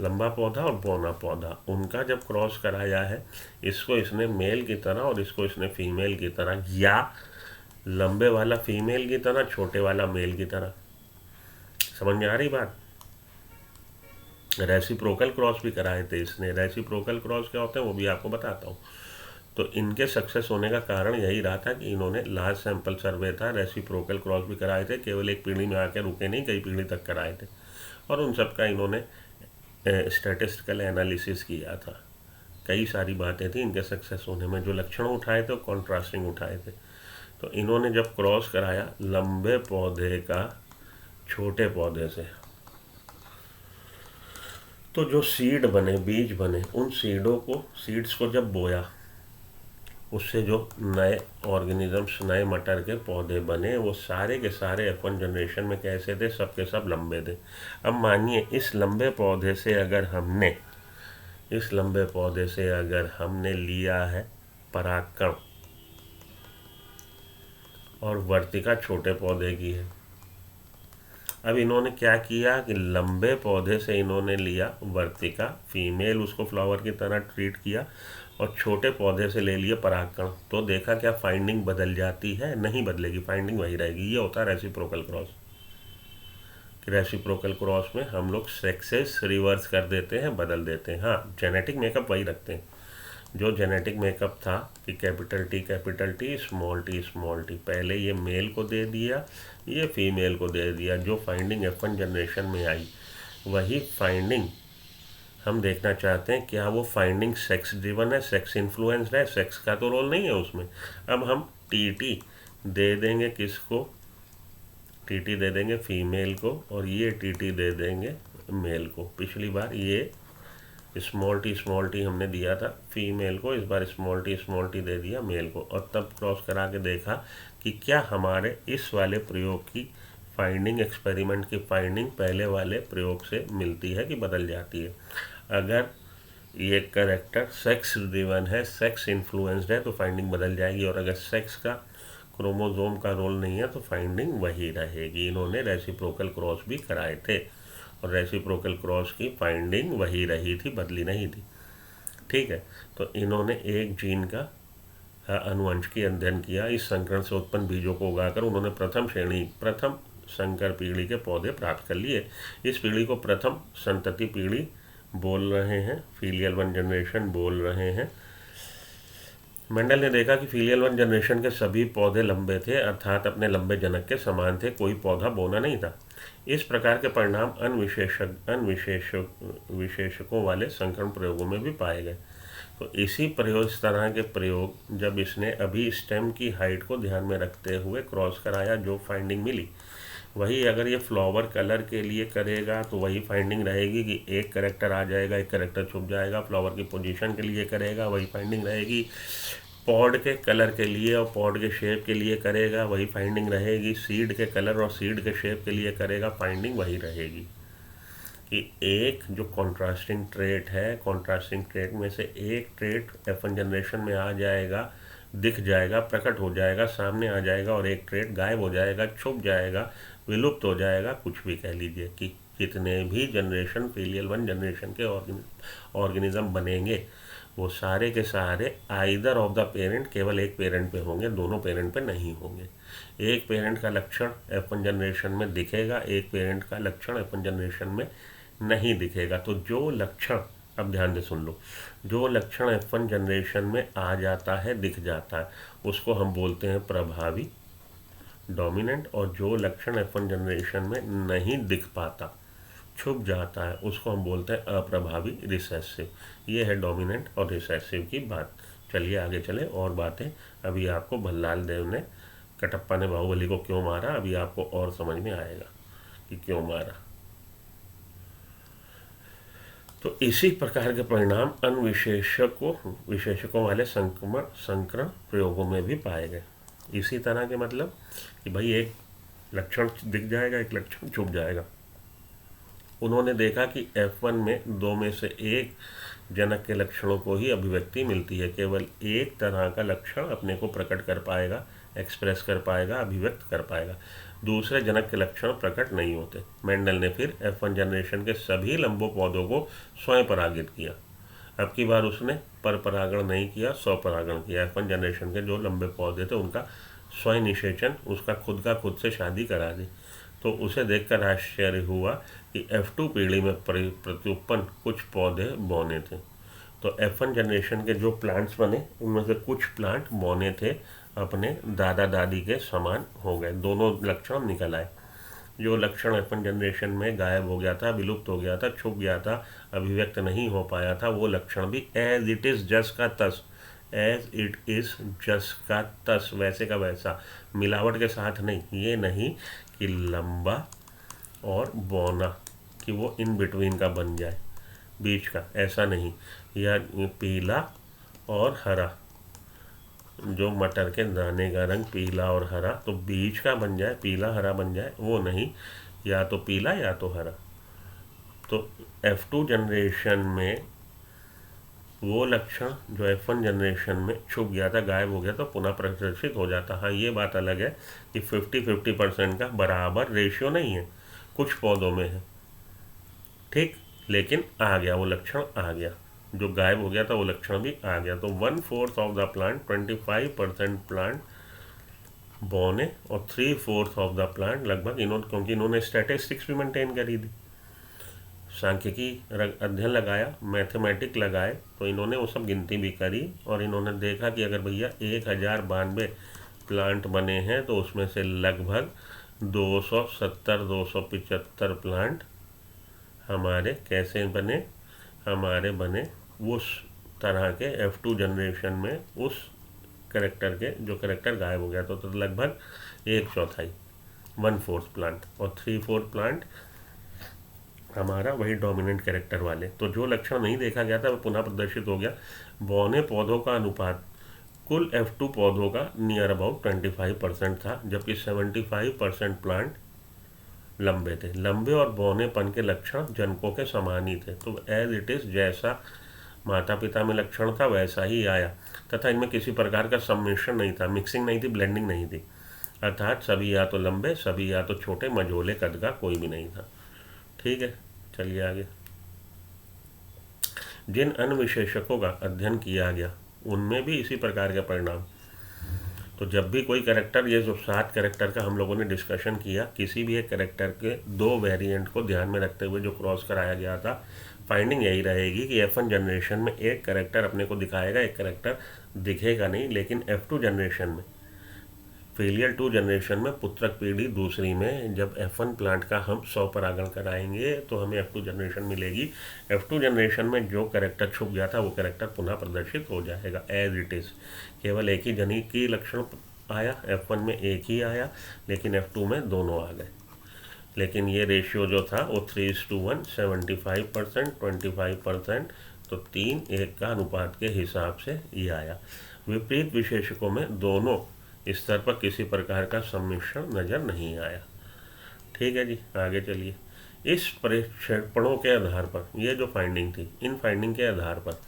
लंबा पौधा और बौना पौधा, उनका जब क्रॉस कराया है, इसको इसने मेल की तरह और इसको इसने फीमेल की तरह, या लंबे वाला फीमेल की तरह, छोटे वाला मेल की तरह। समझ में आ रही बात? रेसिप्रोकल क्रॉस भी कराए थे इसने। रेसिप्रोकल क्रॉस क्या होते हैं वो भी आपको बताता हूँ। तो इनके सक्सेस होने का कारण यही रहा था कि इन्होंने लार्ज सैंपल सर्वे था, रेसिप्रोकल क्रॉस भी कराए थे, केवल एक पीढ़ी में आकर रुके नहीं, कई पीढ़ी तक कराए थे, और उन सब का इन्होंने स्टैटिस्टिकल एनालिसिस किया था। कई सारी बातें थी इनके सक्सेस होने में। जो लक्षण उठाए थे कॉन्ट्रास्टिंग उठाए थे। तो इन्होंने जब क्रॉस कराया लंबे पौधे का छोटे पौधे से, तो जो सीड बने, बीज बने, उन सीड्स को जब बोया, उससे जो नए ऑर्गेनिजम्स, नए मटर के पौधे बने, वो सारे के सारे F1 जनरेशन में कैसे थे? सब के सब लंबे थे। अब मानिए इस लंबे पौधे से अगर हमने लिया है परागकण और वर्तिका छोटे पौधे की है। अब इन्होंने क्या किया कि लंबे पौधे से इन्होंने लिया वर्तिका, फीमेल, उसको फ्लावर की तरह ट्रीट किया, और छोटे पौधे से ले लिए परागकण। तो देखा क्या फाइंडिंग बदल जाती है? नहीं बदलेगी, फाइंडिंग वही रहेगी। ये होता है रेसिप्रोकल क्रॉस। रेसिप्रोकल क्रॉस में हम लोग सेक्सेस रिवर्स कर देते हैं, बदल देते हैं। हाँ, जेनेटिक मेकअप वही रखते हैं। जो जेनेटिक मेकअप था कि कैपिटल टी स्मॉल टी, पहले ये मेल को दे दिया, ये फीमेल को दे दिया। जो फाइंडिंग F1 जनरेशन में आई, वही फाइंडिंग हम देखना चाहते हैं। क्या वो फाइंडिंग सेक्स ड्रिवन है, सेक्स इन्फ्लुएंस्ड है? सेक्स का तो रोल नहीं है उसमें। अब हम टीटी दे देंगे किसको? टीटी दे देंगे फीमेल को, और ये टीटी दे देंगे मेल को। पिछली बार ये स्मॉल टी हमने दिया था फीमेल को, इस बार स्मॉल टी दे दिया मेल को, और तब क्रॉस करा के देखा कि क्या हमारे इस वाले प्रयोग की फाइंडिंग, एक्सपेरिमेंट की फाइंडिंग पहले वाले प्रयोग से मिलती है कि बदल जाती है। अगर ये करेक्टर सेक्स ड्रिवन है, सेक्स इन्फ्लुएंस्ड है, तो फाइंडिंग बदल जाएगी, और अगर सेक्स का क्रोमोसोम का रोल नहीं है तो फाइंडिंग वही रहेगी। इन्होंने रेसिप्रोकल क्रॉस भी कराए थे और रेसिप्रोकल क्रॉस की फाइंडिंग वही रही थी, बदली नहीं थी। ठीक है, तो इन्होंने एक जीन का अनुवंशिकी अध्ययन किया। इस संकरण से उत्पन्न बीजों को उगाकर उन्होंने प्रथम संकर पीढ़ी के पौधे प्राप्त कर लिए। इस पीढ़ी को प्रथम संतति पीढ़ी बोल रहे हैं, फीलियल वन जनरेशन बोल रहे हैं। मेंडल ने देखा कि फीलियल वन जनरेशन के सभी पौधे लंबे थे, अर्थात अपने लंबे जनक के समान थे, कोई पौधा बौना नहीं था। इस प्रकार के परिणाम विशेषकों वाले संकरण प्रयोगों में भी पाए गए। तो इस तरह के प्रयोग जब इसने अभी स्टेम की हाइट को ध्यान में रखते हुए क्रॉस कराया, जो फाइंडिंग मिली वही अगर ये फ्लावर कलर के लिए करेगा तो वही फाइंडिंग रहेगी कि एक करेक्टर आ जाएगा, एक करेक्टर छुप जाएगा। फ्लावर की पोजीशन के लिए करेगा, वही फाइंडिंग रहेगी। पॉड के कलर के लिए और पॉड के शेप के लिए करेगा, वही फाइंडिंग रहेगी। सीड के कलर और सीड के शेप के लिए करेगा, फाइंडिंग वही रहेगी कि एक जो कॉन्ट्रास्टिंग ट्रेट है, कॉन्ट्रास्टिंग ट्रेट में से एक ट्रेट F1 जनरेशन में आ जाएगा, दिख जाएगा, प्रकट हो जाएगा, सामने आ जाएगा, और एक ट्रेट गायब हो जाएगा, छुप जाएगा, विलुप्त हो जाएगा, कुछ भी कह लीजिए। कि जितने भी जनरेशन फीलियल वन जनरेशन के ऑर्गेनिज्म बनेंगे वो सारे के सारे आइदर ऑफ द पेरेंट, केवल एक पेरेंट पे होंगे, दोनों पेरेंट पे नहीं होंगे। एक पेरेंट का लक्षण F1 जनरेशन में दिखेगा, एक पेरेंट का लक्षण F1 जनरेशन में नहीं दिखेगा। तो जो लक्षण, अब ध्यान से सुन लो, जो लक्षण F1 जनरेशन में आ जाता है, दिख जाता है, उसको हम बोलते हैं प्रभावी डोमिनेंट, और जो लक्षण F1 जनरेशन में नहीं दिख पाता, छुप जाता है, उसको हम बोलते हैं अप्रभावी रिसेसिव। ये है डोमिनेंट और रिसेसिव की बात। चलिए आगे चले और बातें। अभी आपको भल्लाल देव ने, कटप्पा ने बाहुबली को क्यों मारा, अभी आपको और समझ में आएगा कि क्यों मारा। तो इसी प्रकार के परिणाम विशेषकों वाले संकरण प्रयोगों में भी पाए गए। इसी तरह के मतलब कि भाई एक लक्षण दिख जाएगा, एक लक्षण छुप जाएगा। उन्होंने देखा कि F1 में दो में से एक जनक के लक्षणों को ही अभिव्यक्ति मिलती है, केवल एक तरह का लक्षण अपने को प्रकट कर पाएगा, एक्सप्रेस कर पाएगा, अभिव्यक्त कर पाएगा, दूसरे जनक के लक्षण प्रकट नहीं होते। मेंडल ने फिर F1 जनरेशन के सभी लंबो पौधों को स्वयं परागित किया। अब की बार उसने पर परागण नहीं किया, स्वपरागण किया। F1 जनरेशन के जो लंबे पौधे थे उनका स्वयं निषेचन, उसका खुद से शादी करा दी। तो उसे देखकर आश्चर्य हुआ कि F2 पीढ़ी में प्रत्युत्पन्न कुछ पौधे बौने थे। तो F1 जनरेशन के जो प्लांट्स बने उनमें से कुछ प्लांट बौने थे, अपने दादा दादी के समान हो गए, दोनों लक्षण निकल आए। जो लक्षण F1 जनरेशन में गायब हो गया था, विलुप्त हो गया था, छुप गया था, अभिव्यक्त नहीं हो पाया था, वो लक्षण भी एज इट इज़ जस का तस, एज इट इज़ जस का तस, वैसे का वैसा, मिलावट के साथ नहीं। ये नहीं कि लंबा और बौना, कि वो इन बिटवीन का बन जाए, बीच का, ऐसा नहीं। या पीला और हरा, जो मटर के दाने का रंग पीला और हरा, तो बीच का बन जाए, पीला हरा बन जाए, वो नहीं, या तो पीला या तो हरा। तो F2 जनरेशन में वो लक्षण जो F1 जनरेशन में छुप गया था, गायब हो गया, तो पुनः प्रदर्शित हो जाता। हाँ, ये बात अलग है कि 50-50% का बराबर रेशियो नहीं है, कुछ पौधों में है, ठीक, लेकिन आ गया, वो लक्षण आ गया, जो गायब हो गया था वो लक्षण भी आ गया। तो 1/4 ऑफ द प्लांट, 25% प्लांट बौने, और 3/4 ऑफ द प्लांट लगभग, क्योंकि इन्होंने स्टैटिस्टिक्स भी मेंटेन करी थी, सांख्यिकी अध्ययन लगाया, मैथमेटिक लगाए, तो इन्होंने वो सब गिनती भी करी, और इन्होंने देखा कि अगर भैया 1092 प्लांट बने हैं तो उसमें से लगभग 270-275 प्लांट हमारे कैसे बने, हमारे बने उस तरह के F2 जनरेशन में, उस करेक्टर के, जो करेक्टर गायब हो गया था। तो लगभग 1/4, 1/4 प्लांट, और 3/4 प्लांट हमारा वही डोमिनेंट कैरेक्टर वाले। तो जो लक्षण नहीं देखा गया था वह पुनः प्रदर्शित हो गया। बौने पौधों का अनुपात कुल F2 पौधों का नियर अबाउट 25% था, जबकि 75% प्लांट लंबे थे। लंबे और बौनेपन के लक्षण जनकों के समान ही थे। तो एज इट इज़, जैसा माता पिता में लक्षण था वैसा ही आया, तथा इनमें किसी प्रकार का सम्मिश्रण नहीं था, मिक्सिंग नहीं थी, ब्लेंडिंग नहीं थी। अर्थात सभी या तो लंबे, सभी या तो छोटे, मझोले कद का कोई भी नहीं था। ठीक है, चलिए आगे। जिन अन्य विशेषकों का अध्ययन किया गया उनमें भी इसी प्रकार के परिणाम। तो जब भी कोई कैरेक्टर, ये जो 7 कैरेक्टर का हम लोगों ने डिस्कशन किया, किसी भी एक कैरेक्टर के 2 वेरिएंट को ध्यान में रखते हुए जो क्रॉस कराया गया था, फाइंडिंग यही रहेगी कि F1 जनरेशन में एक कैरेक्टर अपने को दिखाएगा, एक कैरेक्टर दिखेगा नहीं। लेकिन F2 जनरेशन में, फेलियर 2 जनरेशन में, पुत्रक पीढ़ी दूसरी में, जब F1 प्लांट का हम 100 परागण कराएंगे तो हमें F2 जनरेशन मिलेगी। F2 जनरेशन में जो कैरेक्टर छुप गया था वो कैरेक्टर पुनः प्रदर्शित हो जाएगा एज इट इज़। केवल एक ही जनी की लक्षण आया, F1 में एक ही आया, लेकिन F2 में दोनों आ गए। लेकिन ये रेशियो जो था वो 3:1, 75%, 25%, तो 3:1 का अनुपात के हिसाब से ये आया। विपरीत विशेषकों में दोनों स्तर पर किसी प्रकार का सम्मिश्रण नज़र नहीं आया। ठीक है जी, आगे चलिए। इस प्रक्षेपणों के आधार पर, ये जो फाइंडिंग थी, इन फाइंडिंग के आधार पर,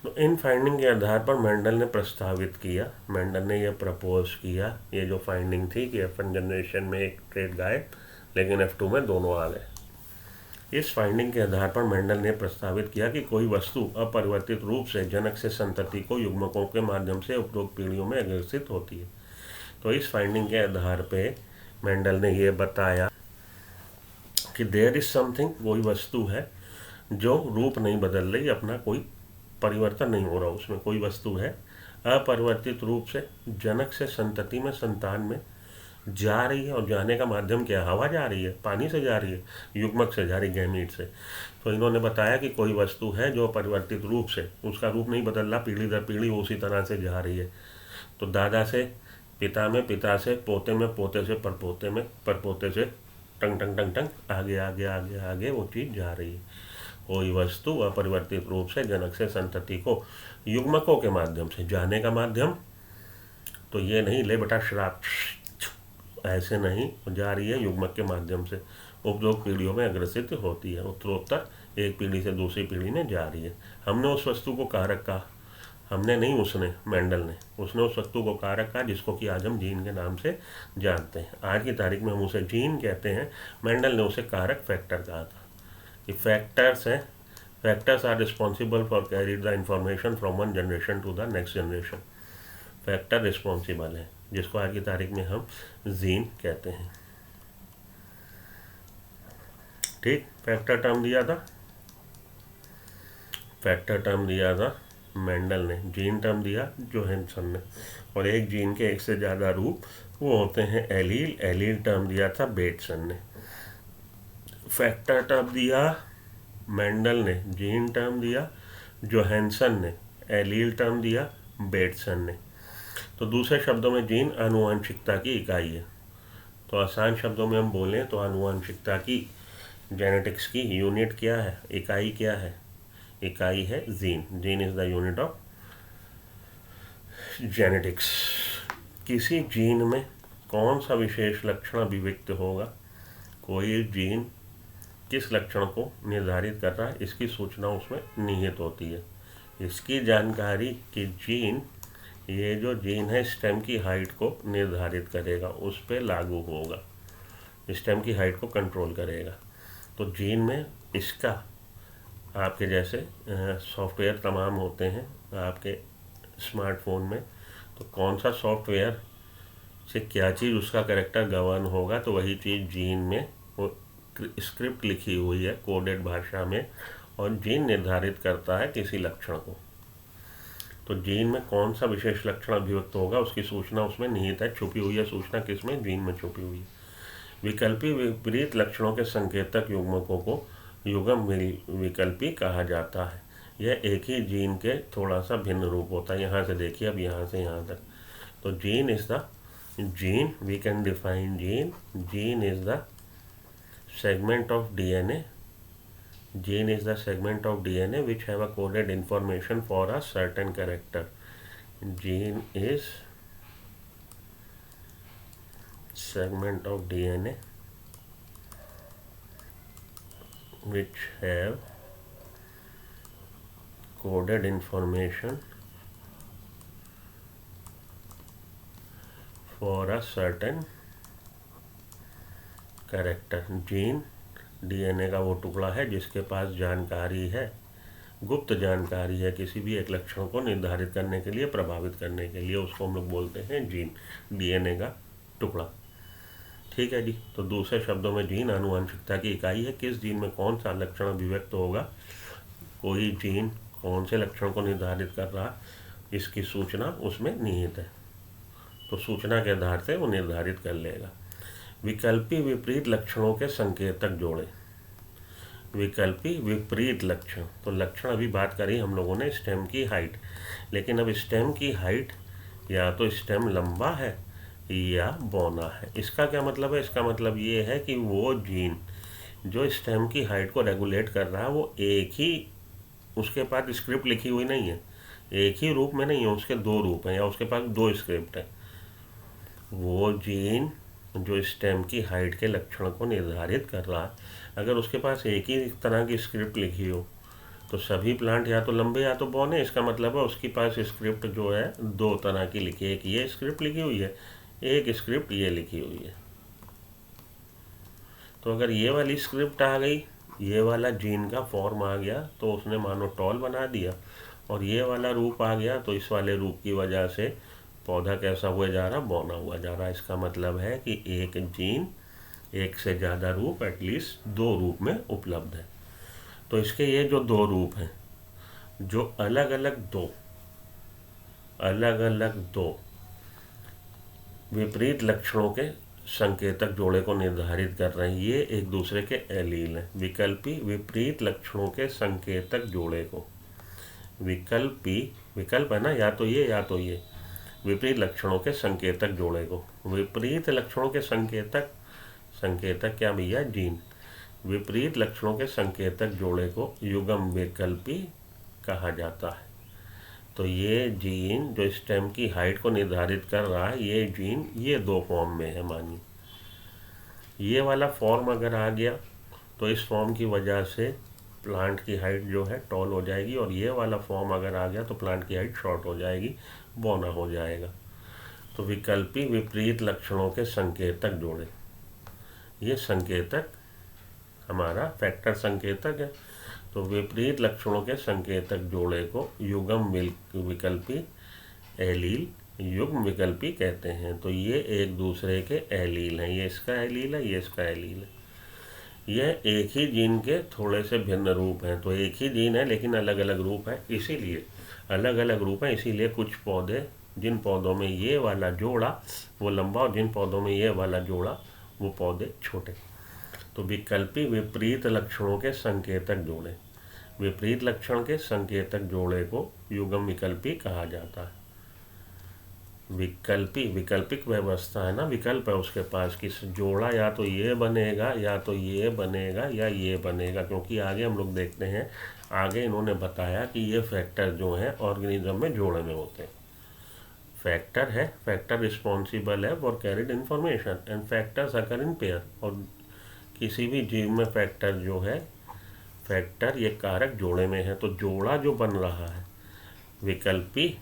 तो इन फाइंडिंग के आधार पर मेंडल ने प्रस्तावित किया, मेंडल ने यह प्रपोज किया, ये जो फाइंडिंग थी कि F1 जनरेशन में एक ट्रेड गायब, लेकिन F2 में दोनों आ गए। इस फाइंडिंग के आधार पर मेंडल ने प्रस्तावित किया कि कोई वस्तु अपरिवर्तित रूप से जनक से संतति को युग्मकों के माध्यम से उपरोक्त पीढ़ियों में अग्रसित होती है। तो इस फाइंडिंग के आधार पे मेंडल ने यह बताया कि देयर इज समथिंग, कोई वस्तु है जो रूप नहीं बदल रही, अपना कोई परिवर्तन नहीं हो रहा, उसमें कोई वस्तु है अपरिवर्तित रूप से जनक से संतति में, संतान में जा रही है। और जाने का माध्यम क्या, हवा जा रही है, पानी से जा रही है, युग्मक से जा रही है, गैमीट से। तो इन्होंने बताया कि कोई वस्तु है जो परिवर्तित रूप से, उसका रूप नहीं बदल रहा, पीढ़ी दर पीढ़ी उसी तरह से जा रही है। तो दादा से पिता में, पिता से पोते में, पोते से परपोते में, परपोते से टंग टंग टंग टंग, आगे आगे आगे आगे वो चीज़ जा रही है। कोई वस्तु अपरिवर्तित रूप से जनक से संतति को युग्मकों के माध्यम से, जाने का माध्यम तो ये नहीं ले बेटा श्राप, ऐसे नहीं जा रही है, युग्मक के माध्यम से उपरोक्त पीढ़ियों में अग्रसित होती है, उत्तरोत्तर एक पीढ़ी से दूसरी पीढ़ी में जा रही है। हमने उस वस्तु को कारक कहा, हमने नहीं, उसने, मेंडल ने, उसने उस वस्तु को कारक कहा जिसको कि आज हम जीन के नाम से जानते हैं। आज की तारीख में हम उसे जीन कहते हैं, मेंडल ने उसे कारक, फैक्टर कहा था। ये फैक्टर्स हैं, factors are responsible for carry the information from one generation to the next generation. Factor responsible है, जिसको आज की तारीख में हम जीन कहते हैं। ठीक, फैक्टर टर्म दिया था, फैक्टर टर्म दिया था मेंडल ने, जीन टर्म दिया जोहानसन ने। और एक जीन के एक से ज़्यादा रूप वो होते हैं एलील, एलील टर्म दिया था बेटसन ने। फैक्टर टर्म दिया मेंडल ने, जीन टर्म दिया जोहानसन ने, एलील टर्म दिया बेटसन ने। तो दूसरे शब्दों में जीन आनुवंशिकता की इकाई है। तो आसान शब्दों में हम बोलें तो आनुवंशिकता की, जेनेटिक्स की यूनिट क्या है, इकाई क्या है, इकाई है gene. Gene is the unit of genetics. किसी जीन में कौन सा विशेष लक्षण अभिव्यक्त होगा, कोई जीन किस लक्षण को निर्धारित कर रहा है, इसकी सूचना उसमें निहित होती है। इसकी जानकारी कि जीन, ये जो जीन है स्टेम की हाइट को निर्धारित करेगा, उस पर लागू होगा, स्टेम की हाइट को कंट्रोल करेगा। तो जीन में इसका, आपके जैसे सॉफ्टवेयर तमाम होते हैं आपके स्मार्टफोन में, तो कौन सा सॉफ्टवेयर से क्या चीज़ उसका कैरेक्टर गवर्न होगा, तो वही चीज़ जीन में वो स्क्रिप्ट लिखी हुई है कोडेड भाषा में, और जीन निर्धारित करता है किसी लक्षण को। तो जीन में कौन सा विशेष लक्षण अभिव्यक्त होगा उसकी सूचना उसमें निहित है, छुपी हुई है सूचना, किसमें, जीन में छुपी हुई है। विकल्पी विपरीत लक्षणों के संकेतक युग्मकों को युग्म विकल्पी कहा जाता है। यह एक ही जीन के थोड़ा सा भिन्न रूप होता है। यहाँ से देखिए, अब यहाँ से यहाँ तक, तो gene is the gene, we can define gene, gene is the segment of DNA. Gene is the segment of DNA which have a coded information for a certain character. Gene is segment of DNA which have coded information for a certain character. Gene DNA का वो टुकड़ा है जिसके पास जानकारी है, गुप्त जानकारी है किसी भी एक लक्षण को निर्धारित करने के लिए, प्रभावित करने के लिए, उसको हम लोग बोलते हैं जीन, डीएनए का टुकड़ा. ठीक है जी. तो दूसरे शब्दों में जीन आनुवंशिकता की इकाई है. किस जीन में कौन सा लक्षण अभिव्यक्त होगा, कोई जीन कौन से लक्षण को निर्धारित कर रहा, इसकी सूचना उसमें निहित है. तो सूचना के आधार से वो निर्धारित कर लेगा. विकल्पी विपरीत लक्षणों के संकेतक जोड़े. विकल्पी विपरीत लक्षण, तो लक्षण अभी बात करी हम लोगों ने स्टेम की हाइट, लेकिन अब स्टेम की हाइट या तो स्टेम लंबा है या बौना है. इसका क्या मतलब है? इसका मतलब ये है कि वो जीन जो स्टेम की हाइट को रेगुलेट कर रहा है वो एक ही, उसके पास स्क्रिप्ट लिखी हुई नहीं है, एक ही रूप में नहीं है, उसके दो रूप हैं या उसके पास दो स्क्रिप्ट है. वो जीन जो स्टेम की हाइट के लक्षण को निर्धारित कर रहा है, अगर उसके पास एक ही तरह की स्क्रिप्ट लिखी हो तो सभी प्लांट या तो लंबे या तो बौने. इसका मतलब है उसके पास स्क्रिप्ट जो है दो तरह की लिखी है, एक ये स्क्रिप्ट लिखी हुई है, एक स्क्रिप्ट ये लिखी हुई है. तो अगर ये वाली स्क्रिप्ट आ गई, ये वाला जीन का फॉर्म आ गया तो उसने मानो टॉल बना दिया, और ये वाला रूप आ गया तो इस वाले रूप की वजह से पौधा कैसा हुआ जा रहा, बौना हुआ जा रहा. इसका मतलब है कि एक जीन एक से ज़्यादा रूप, एटलीस्ट दो रूप में उपलब्ध है. तो इसके ये जो दो रूप हैं, जो अलग अलग दो विपरीत लक्षणों के संकेतक जोड़े को निर्धारित कर रहे हैं, ये एक दूसरे के एलील हैं. विकल्पी विपरीत लक्षणों के संकेतक जोड़े को, विकल्प है ना, या तो ये या तो ये, विपरीत लक्षणों के संकेतक जोड़े को, विपरीत लक्षणों के संकेतक क्या भैया, जीन. विपरीत लक्षणों के संकेतक जोड़े को युग्म विकल्पी कहा जाता है. तो ये जीन जो स्टेम की हाइट को निर्धारित कर रहा है, ये जीन ये दो फॉर्म में है. मानिए ये वाला फॉर्म अगर आ गया तो इस फॉर्म की वजह से प्लांट की हाइट जो है टॉल हो जाएगी, और ये वाला फॉर्म अगर आ गया तो प्लांट की हाइट शॉर्ट हो जाएगी, बौना हो जाएगा. तो विकल्पी विपरीत लक्षणों के संकेतक जोड़े, ये संकेतक हमारा फैक्टर संकेतक है. तो विपरीत लक्षणों के संकेतक जोड़े को युग्म विकल्पी एलील, युग्म विकल्पी कहते हैं. तो ये एक दूसरे के एलील हैं, ये इसका एलील है, ये इसका एलील है. यह एक ही जीन के थोड़े से भिन्न रूप हैं. तो एक ही जीन है लेकिन अलग अलग रूप है, इसीलिए अलग अलग रूप हैं. इसीलिए कुछ पौधे, जिन पौधों में ये वाला जोड़ा वो लंबा, और जिन पौधों में ये वाला जोड़ा वो पौधे छोटे. तो विकल्पी विपरीत लक्षणों के संकेतक जोड़े, विपरीत लक्षण के संकेतक जोड़े को युग्म विकल्पी कहा जाता है. वैकल्पिक व्यवस्था है ना, विकल्प है उसके पास कि जोड़ा या तो ये बनेगा या तो ये बनेगा या ये बनेगा. क्योंकि आगे हम लोग देखते हैं, आगे इन्होंने बताया कि ये फैक्टर जो हैं ऑर्गेनिज्म में जोड़े में होते हैं. फैक्टर है, फैक्टर रिस्पॉन्सिबल है for carried information and factors occur in pair. और किसी भी जीव में फैक्टर जो है, फैक्टर ये कारक जोड़े में है. तो जोड़ा जो बन रहा है विकल्पी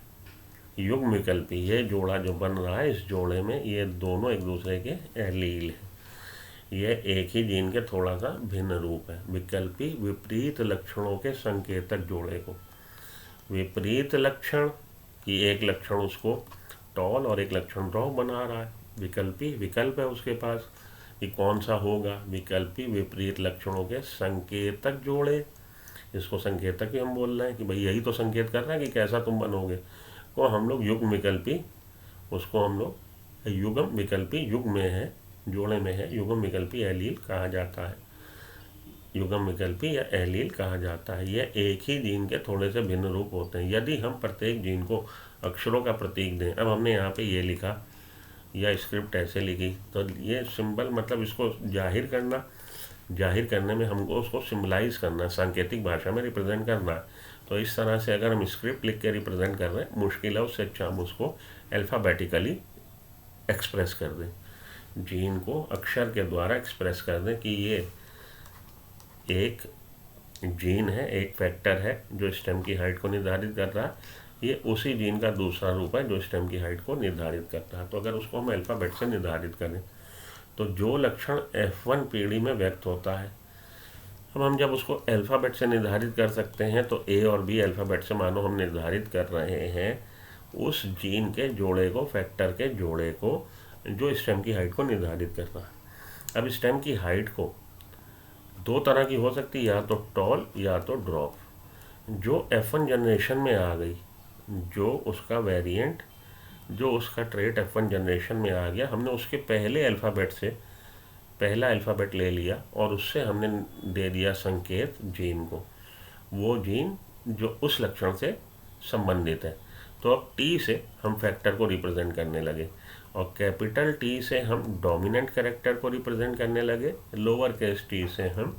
युग्म विकल्पी, ये जोड़ा जो बन रहा है, इस जोड़े में ये दोनों एक दूसरे के एलील हैं. ये एक ही जीन के थोड़ा सा भिन्न रूप है. विकल्पी विपरीत लक्षणों के संकेतक जोड़े को, विपरीत लक्षण कि एक लक्षण उसको टॉल और एक लक्षण ड्रॉप बना रहा है, विकल्पी विकल्प है उसके पास कि कौन सा होगा. विकल्पी विपरीत लक्षणों के संकेतक जोड़े, इसको संकेतक भी हम बोल रहे हैं कि भाई यही तो संकेत कर रहा है कि कैसा तुम बनोगे, को हम लोग युग्म विकल्पी, उसको हम लोग युग्म विकल्पी, युग्म में है, जोड़े में है, युग्म विकल्पी एलील कहा जाता है. युग्म विकल्पी या एलील कहा जाता है. यह एक ही जीन के थोड़े से भिन्न रूप होते हैं. यदि हम प्रत्येक जीन को अक्षरों का प्रतीक दें, अब हमने यहाँ पे ये लिखा या स्क्रिप्ट ऐसे लिखी, तो ये सिंबल मतलब इसको जाहिर करना जाहिर करने में हमको उसको सिम्बलाइज करना, सांकेतिक भाषा में रिप्रेजेंट करना। तो इस तरह से अगर हम स्क्रिप्ट लिख के रिप्रेजेंट कर रहे हैं, मुश्किल है, उससे अच्छा हम उसको अल्फ़ाबेटिकली एक्सप्रेस कर दें, जीन को अक्षर के द्वारा एक्सप्रेस कर दें कि ये एक जीन है, एक फैक्टर है जो स्टेम की हाइट को निर्धारित कर रहा है, ये उसी जीन का दूसरा रूप है जो स्टेम की हाइट को निर्धारित करता है। तो अगर उसको हम अल्फ़ाबेट से निर्धारित करें तो जो लक्षण F1 पीढ़ी में व्यक्त होता है, अब हम जब उसको अल्फ़ाबेट से निर्धारित कर सकते हैं तो ए और बी अल्फ़ाबेट से मानो हम निर्धारित कर रहे हैं उस जीन के जोड़े को, फैक्टर के जोड़े को, जो स्टेम की हाइट को निर्धारित करता है। अब स्टेम की हाइट को दो तरह की हो सकती है, या तो टॉल या तो ड्रॉप। जो F1 जनरेशन में आ गई, जो उसका वेरिएंट, जो उसका ट्रेट F1 जनरेशन में आ गया, हमने उसके पहले अल्फ़ाबेट से पहला अल्फ़ाबेट ले लिया और उससे हमने दे दिया संकेत जीन को, वो जीन जो उस लक्षण से संबंधित है। तो अब टी से हम फैक्टर को रिप्रेजेंट करने लगे और कैपिटल टी से हम डोमिनेंट कैरेक्टर को रिप्रेजेंट करने लगे, लोअर केस टी से हम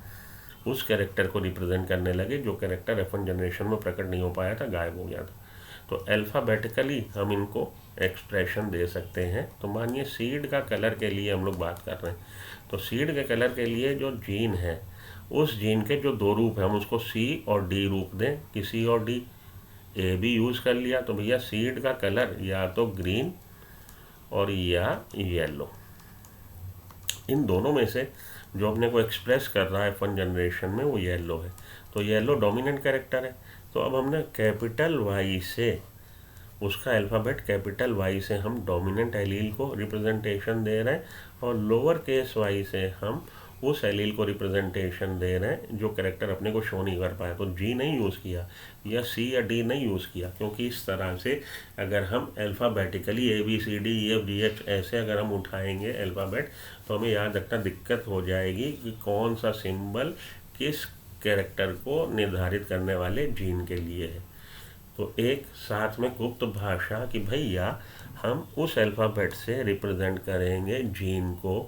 उस कैरेक्टर को रिप्रेजेंट करने लगे जो कैरेक्टर F1 जनरेशन में प्रकट नहीं हो पाया था, गायब हो गया था। तो अल्फ़ाबेटिकली हम इनको एक्सप्रेशन दे सकते हैं। तो मानिए सीड का कलर के लिए हम लोग बात कर रहे हैं, तो सीड के कलर के लिए जो जीन है, उस जीन के जो दो रूप हैं, हम उसको सी और डी रूप दें कि सी और डी। ए भी यूज़ कर लिया तो भैया सीड का कलर या तो ग्रीन और या येलो, इन दोनों में से जो अपने को एक्सप्रेस कर रहा है F1 जनरेशन में वो येलो है। तो येलो डोमिनेंट कैरेक्टर है। तो अब हमने कैपिटल वाई से उसका अल्फ़ाबेट कैपिटल वाई से हम डोमिनेंट एलील को रिप्रेजेंटेशन दे रहे हैं और लोअर केस वाई से हम उस एलील को रिप्रेजेंटेशन दे रहे हैं जो कैरेक्टर अपने को शो नहीं कर पाया। तो जी नहीं यूज़ किया या सी या डी नहीं यूज़ किया, क्योंकि इस तरह से अगर हम अल्फ़ाबेटिकली ABCDEFGH ऐसे अगर हम उठाएंगे अल्फ़ाबेट तो हमें याद रखना दिक्कत हो जाएगी कि कौन सा सिंबल किस कैरेक्टर को निर्धारित करने वाले जीन के लिए है। तो एक साथ में गुप्त भाषा कि भैया हम उस अल्फ़ाबेट से रिप्रेजेंट करेंगे जीन को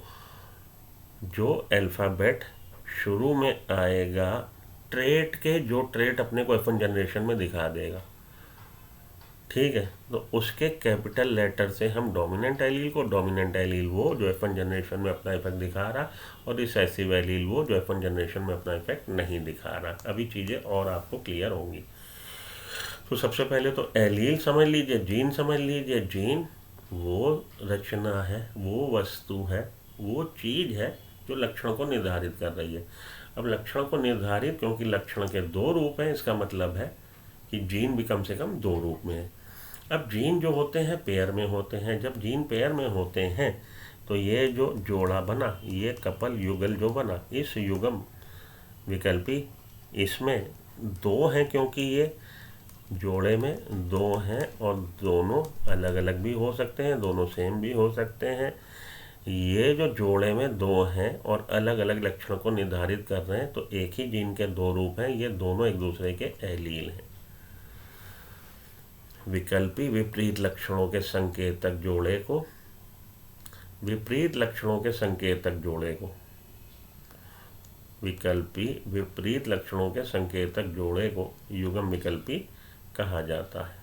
जो अल्फ़ाबेट शुरू में आएगा ट्रेट के, जो ट्रेट अपने को F1 जनरेशन में दिखा देगा, ठीक है। तो उसके कैपिटल लेटर से हम डोमिनेंट एलील को, डोमिनेंट एलील वो जो F1 जनरेशन में अपना इफेक्ट दिखा रहा, और रिसेसिव एलील वो जो F1 जनरेशन में अपना इफेक्ट नहीं दिखा रहा। अभी चीज़ें और आपको क्लियर होंगी। तो सबसे पहले तो एलील समझ लीजिए, जीन समझ लीजिए। जीन वो रचना है, वो वस्तु है, वो चीज़ है जो लक्षण को निर्धारित कर रही है। अब लक्षण को निर्धारित, क्योंकि लक्षण के दो रूप हैं, इसका मतलब है कि जीन भी कम से कम दो रूप में है। अब जीन जो होते हैं पेयर में होते हैं। जब जीन पेयर में होते हैं तो ये जो जोड़ा बना, ये कपल युगल जो बना, इस युगम विकल्पी इसमें दो हैं, क्योंकि ये जोड़े में दो हैं और दोनों अलग अलग भी हो सकते हैं, दोनों सेम भी हो सकते हैं। ये जो जोड़े में दो हैं और अलग अलग लक्षण को निर्धारित कर रहे हैं, तो एक ही जीन के दो रूप हैं, ये दोनों एक दूसरे के एलील हैं। विकल्पी विपरीत लक्षणों के संकेतक जोड़े को, विपरीत लक्षणों के संकेतक जोड़े को, विकल्पी विपरीत लक्षणों के संकेतक जोड़े को युग्म विकल्पी कहा जाता है,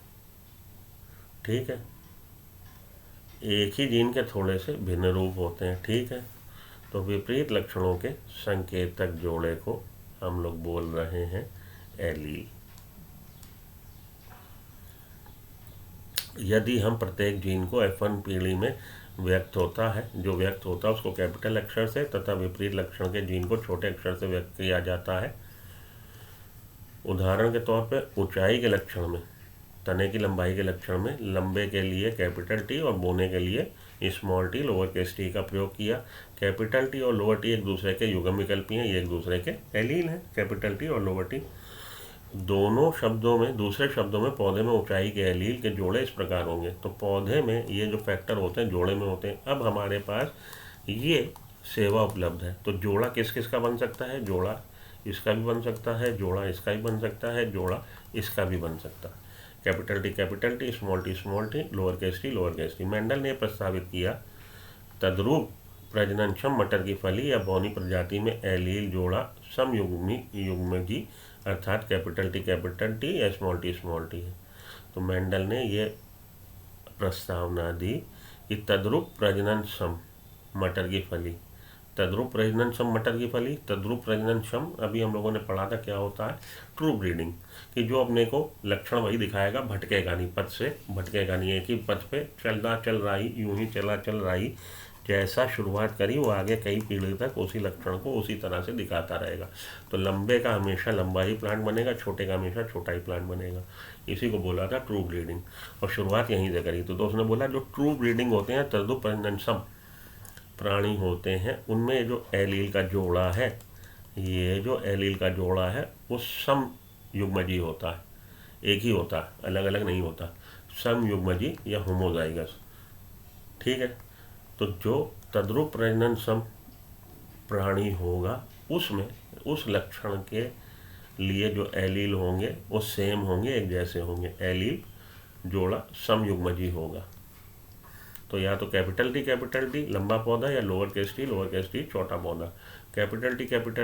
ठीक है। एक ही जीन के थोड़े से भिन्न रूप होते हैं, ठीक है। तो विपरीत लक्षणों के संकेतक जोड़े को हम लोग बोल रहे हैं एलील। यदि हम प्रत्येक जीन को F1 पीढ़ी में व्यक्त होता है, जो व्यक्त होता है उसको कैपिटल अक्षर से, तथा विपरीत लक्षण के जीन को छोटे अक्षर से व्यक्त किया जाता है। उदाहरण के तौर पर ऊंचाई के लक्षण में, तने की लंबाई के लक्षण में लंबे के लिए कैपिटल टी और बोने के लिए small T, lower case T का प्रयोग किया। कैपिटल टी और लोअर टी एक दूसरे के युग्म विकल्पी हैं, ये एक दूसरे के एलील हैं, कैपिटल टी और लोअर टी। दोनों शब्दों में, दूसरे शब्दों में पौधे में ऊंचाई के एलील के जोड़े इस प्रकार होंगे। तो पौधे में ये जो फैक्टर होते हैं जोड़े में होते हैं। अब हमारे पास ये सेवा उपलब्ध है, तो जोड़ा किस किस का बन सकता है? जोड़ा इसका भी बन सकता है, जोड़ा इसका भी बन सकता है, जोड़ा इसका भी बन सकता है। Capital T, small T, lower case T. Mendel ने प्रस्तावित किया तद्रूप प्रजननक्षम मटर की फली या बौनी प्रजाति में एलील जोड़ा समयुग्मी युग्मजी अर्थात कैपिटल टी या स्मॉल टी है। तो मेंडल ने ये प्रस्तावना दी कि तद्रुप प्रजनन सम मटर की फली, तद्रुप प्रजनन सम मटर की फली, तद्रुप प्रजनन सम अभी हम लोगों ने पढ़ा था क्या होता है, ट्रू ब्रीडिंग, कि जो अपने को लक्षण वही दिखाएगा, भटकेगा नहीं, पथ से भटकेगा नहीं, एक ही पथ पे चल रहा ही, यूं ही चल रहा ही, जैसा शुरुआत करी वो आगे कई पीढ़ी तक उसी लक्षण को उसी तरह से दिखाता रहेगा। तो लंबे का हमेशा लंबा ही प्लांट बनेगा, छोटे का हमेशा छोटा ही प्लांट बनेगा। इसी को बोला था ट्रू ब्रीडिंग, और शुरुआत यहीं से करी। तो दोस्त ने बोला जो ट्रू ब्रीडिंग होते हैं तद्रुप प्रजनन सम प्राणी होते हैं, उनमें जो एलील का जोड़ा है, ये जो एलील का जोड़ा है वो सम युग्मजी होता है, एक ही होता है, अलग अलग नहीं होता, सम युग्मजी या होमोजाइगस। ठीक है, तो जो तद्रुप प्रजनन सम प्राणी होगा उसमें उस लक्षण के लिए जो एलील होंगे वो सेम होंगे, एक जैसे होंगे, एलील जोड़ा समयुग्मजी होगा। तो या तो कैपिटल टी लंबा पौधा या लोअर केस टी छोटा पौधा। कैपिटल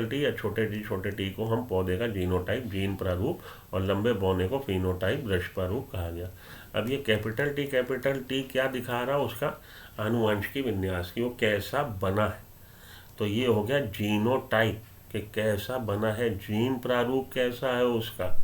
टी या छोटे टी को हम पौधे का जीनोटाइप जीन प्रारूप और लंबे बौने को फिनोटाइप वृक्ष प्रारूप कहा गया। अब ये कैपिटल टी क्या दिखा रहा है, उसका आनुवंशिकी विन्यास की, वो कैसा बना है। तो ये हो गया जीनोटाइप कि कैसा बना है, जीन प्रारूप कैसा है उसका,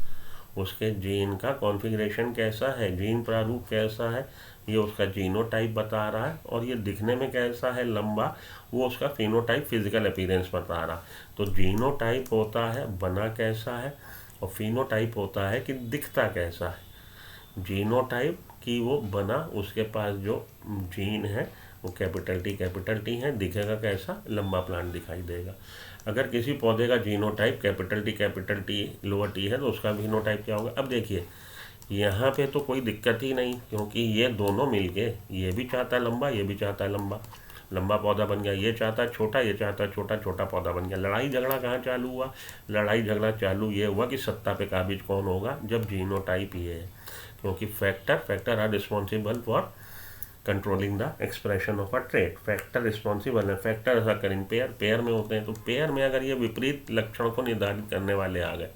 उसके जीन का कॉन्फ़िगरेशन कैसा है, जीन प्रारूप कैसा है, ये उसका जीनोटाइप बता रहा है। और ये दिखने में कैसा है, लंबा, वो उसका फिनोटाइप फिजिकल अपीयरेंस बता रहा। तो जीनोटाइप होता है बना कैसा है, और फिनोटाइप होता है कि दिखता कैसा है। जीनोटाइप की वो बना, उसके पास जो जीन है वो कैपिटल टी है, दिखेगा कैसा, लंबा प्लांट दिखाई देगा। अगर किसी पौधे का genotype capital T lower T है तो उसका फिनोटाइप क्या होगा। अब देखिए यहाँ पे तो कोई दिक्कत ही नहीं, क्योंकि ये दोनों मिलके, ये भी चाहता है लंबा, ये भी चाहता है लंबा, लंबा पौधा बन गया, ये चाहता है छोटा, ये चाहता है छोटा, छोटा पौधा बन गया। लड़ाई झगड़ा कहाँ चालू हुआ, लड़ाई झगड़ा चालू ये हुआ कि सत्ता पे काबिज कौन होगा, जब जीनोटाइप ये है। क्योंकि factor are responsible for controlling the expression of a trait. Factor responsible है, फैक्टर अगर इन पेयर में होते हैं, तो पेयर में अगर ये विपरीत लक्षण को निर्धारित करने वाले आ गए,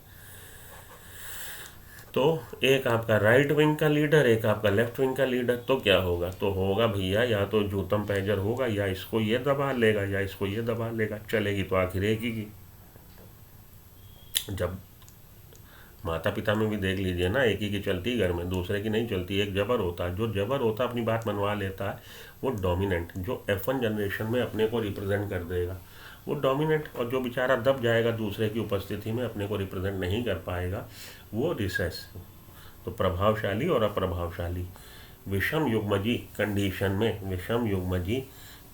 तो एक आपका राइट विंग का लीडर, एक आपका लेफ्ट विंग का लीडर, तो क्या होगा, तो होगा भैया या तो जूतम पैजर होगा, या इसको ये दबा लेगा या इसको ये दबा लेगा, चलेगी तो आखिर एक ही की। जब माता पिता में भी देख लीजिए ना, एक ही की चलती घर में, दूसरे की नहीं चलती। एक जबर होता है, जो जबर होता है अपनी बात मनवा लेता है, वो डोमिनेंट, जो F1 जनरेशन में अपने को रिप्रेजेंट कर देगा वो डोमिनेंट, और जो बेचारा दब जाएगा दूसरे की उपस्थिति में, अपने को रिप्रेजेंट नहीं कर पाएगा, वो रिसेसिव। तो प्रभावशाली और अप्रभावशाली। विषम युग्मजी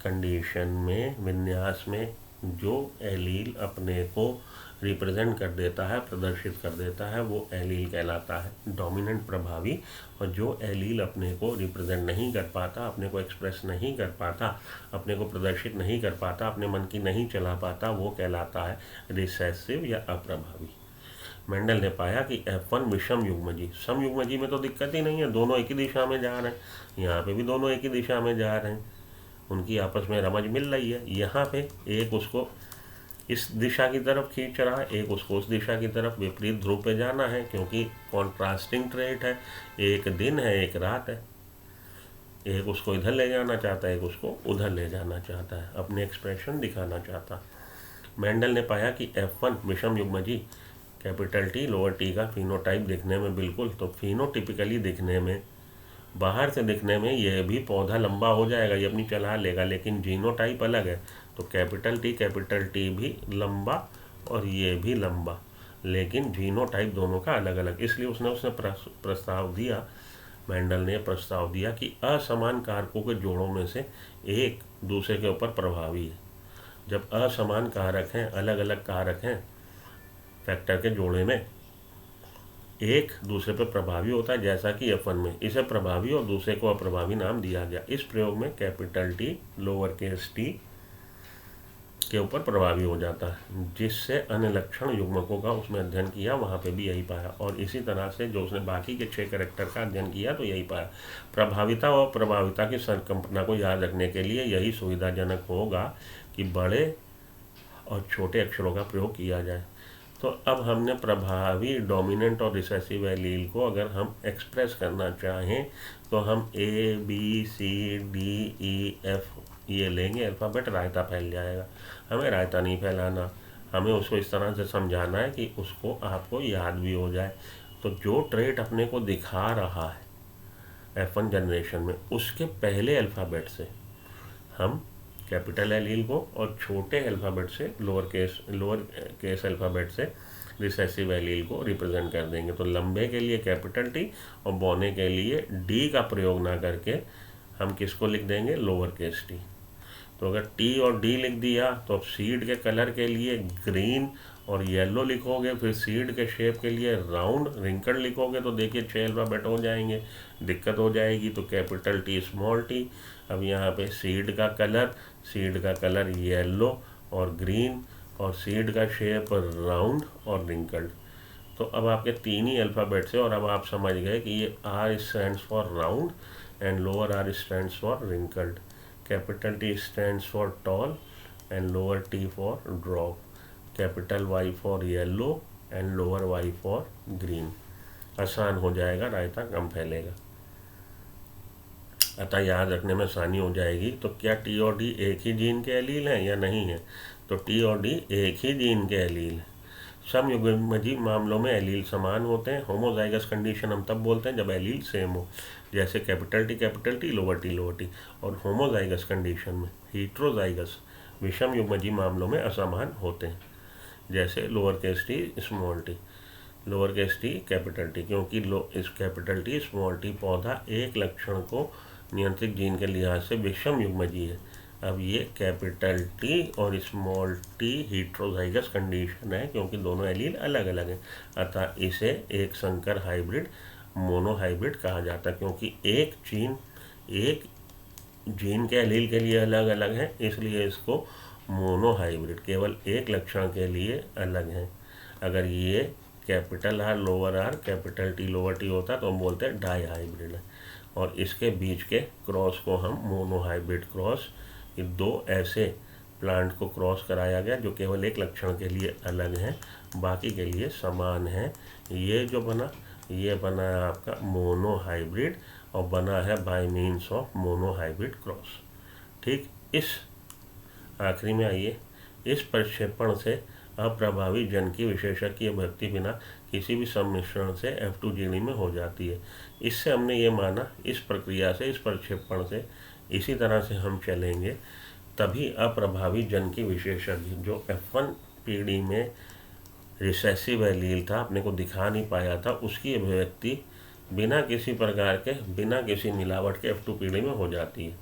कंडीशन में विन्यास में जो एलील अपने को रिप्रेजेंट कर देता है, प्रदर्शित कर देता है, वो एलील कहलाता है डोमिनेंट प्रभावी। और जो एलील अपने को रिप्रेजेंट नहीं कर पाता, अपने को एक्सप्रेस नहीं कर पाता, अपने को प्रदर्शित नहीं कर पाता, अपने मन की नहीं चला पाता, वो कहलाता है रिसेसिव या अप्रभावी। मेंडल ने पाया कि F1 विषम युग्मजी, सम युग्मजी में तो दिक्कत ही नहीं है, दोनों एक ही दिशा में जा रहे हैं, यहाँ पे भी दोनों एक ही दिशा में जा रहे हैं, उनकी आपस में रमज मिल रही है। यहाँ पे एक उसको इस दिशा की तरफ खींच रहा है, एक उसको उस दिशा की तरफ, विपरीत ध्रुव पे जाना है, क्योंकि कॉन्ट्रास्टिंग ट्रेट है, एक दिन है एक रात है, एक उसको इधर ले जाना चाहता है, एक उसको उधर ले जाना चाहता है, अपने एक्सप्रेशन दिखाना चाहता। मेंडल ने पाया कि F1 विषम युग्मजी कैपिटल टी लोअर टी का फिनोटाइप दिखने में बिल्कुल, तो फिनोटिपिकली दिखने में, बाहर से दिखने में ये भी पौधा लंबा हो जाएगा, ये अपनी चला लेगा, लेकिन जीनोटाइप अलग है। तो कैपिटल टी भी लंबा और ये भी लंबा, लेकिन जीनोटाइप दोनों का अलग अलग। इसलिए उसने प्रस्ताव दिया, मेंडल ने प्रस्ताव दिया कि असमान कारकों के जोड़ों में से एक दूसरे के ऊपर प्रभावी है। जब असमान कारक हैं, अलग अलग कारक हैं फैक्टर के जोड़े में, एक दूसरे पर प्रभावी होता है, जैसा कि F1 में इसे प्रभावी और दूसरे को अप्रभावी नाम दिया गया। इस प्रयोग में capital T lower case T के ऊपर प्रभावी हो जाता है, जिससे अन्य लक्षण युग्मकों का उसमें अध्ययन किया वहाँ पे भी यही पाया। और इसी तरह से जो उसने बाकी के 6 कैरेक्टर का अध्ययन किया तो यही पाया। प्रभाविता और प्रभाविता की संकल्पना को याद रखने के लिए यही सुविधाजनक होगा कि बड़े और छोटे अक्षरों का प्रयोग किया जाए। तो अब हमने प्रभावी, डोमिनेंट और रिसेसिव एलील को अगर हम एक्सप्रेस करना चाहें तो हम ABCDEF ये लेंगे अल्फ़ाबेट, रायता फैल जाएगा। हमें रायता नहीं फैलाना, हमें उसको इस तरह से समझाना है कि उसको आपको याद भी हो जाए। तो जो ट्रेट अपने को दिखा रहा है F1 जनरेशन में, उसके पहले अल्फ़ाबेट से हम कैपिटल एलील को और छोटे अल्फ़ाबेट से लोअर केस अल्फ़ाबेट से रिसेसिव एलील को रिप्रेजेंट कर देंगे। तो लंबे के लिए कैपिटल टी और बौने के लिए डी का प्रयोग ना करके हम किसको लिख देंगे, लोअर केस टी। तो अगर टी और डी लिख दिया तो अब सीड के कलर के लिए ग्रीन और येलो लिखोगे, फिर सीड के शेप के लिए राउंड रिंकल लिखोगे तो देखिए 6 अल्फ़ाबेट हो जाएंगे, दिक्कत हो जाएगी। तो कैपिटल टी स्मॉल टी। अब यहाँ पे सीड का कलर येलो और ग्रीन और सीड का शेप राउंड और रिंकल्ड। तो अब आपके 3 ही अल्फ़ाबेट से, और अब आप समझ गए कि ये R stands for round and lower R stands for wrinkled, capital T stands for tall and lower T for drop, capital Y for yellow and lower Y for green. आसान हो जाएगा, रायता कम फैलेगा, अतः याद रखने में आसानी हो जाएगी। तो क्या टी और डी एक ही जीन के एलील हैं या नहीं है? तो टी और डी एक ही जीन के एलील हैं। समयुग्मजी मामलों में एलील समान होते हैं। होमोजाइगस कंडीशन हम तब बोलते हैं जब एलील सेम हो, जैसे कैपिटल टी लोअर टी। और होमोजाइगस कंडीशन में, हीट्रोजाइगस विषम युग्मजी मामलों में असमान होते हैं, जैसे lower case T small T, lower case T capital T, क्योंकि इस कैपिटल टी स्मॉल टी पौधा एक लक्षण को नियंत्रित जीन के लिहाज से विषम युग्मजी है। अब ये कैपिटल टी और स्मॉल टी हीट्रोजाइगस कंडीशन है, क्योंकि दोनों एलील अलग अलग हैं, अतः इसे एक संकर हाइब्रिड, मोनोहाइब्रिड कहा जाता है, क्योंकि एक जीन के एलील के लिए अलग अलग है, इसलिए इसको मोनोहाइब्रिड, केवल एक लक्षण के लिए अलग है। अगर ये capital R lower R capital T lower T होता तो हम बोलते हैं डाई हाइब्रिड है, और इसके बीच के क्रॉस को हम मोनोहाइब्रिड क्रॉस, ये दो ऐसे प्लांट को क्रॉस कराया गया जो केवल एक लक्षण के लिए अलग हैं, बाकी के लिए समान है। ये जो बना, ये बना है आपका मोनोहाइब्रिड और बना है bye means of monohybrid cross. ठीक, इस आखिरी में आइए, इस प्रक्षेपण से अप्रभावी जन की विशेषक की अभिव्यक्ति बिना किसी भी सम्मिश्रण से F2 जीनी में हो जाती है। इससे हमने ये माना, इस प्रक्रिया से, इस प्रक्षेपण से इसी तरह से हम चलेंगे, तभी अप्रभावी जन की विशेषक जो F1 पीढ़ी में रिसेसिव एलील था, अपने को दिखा नहीं पाया था, उसकी अभिव्यक्ति बिना किसी प्रकार के, बिना किसी मिलावट के F2 पीढ़ी में हो जाती है।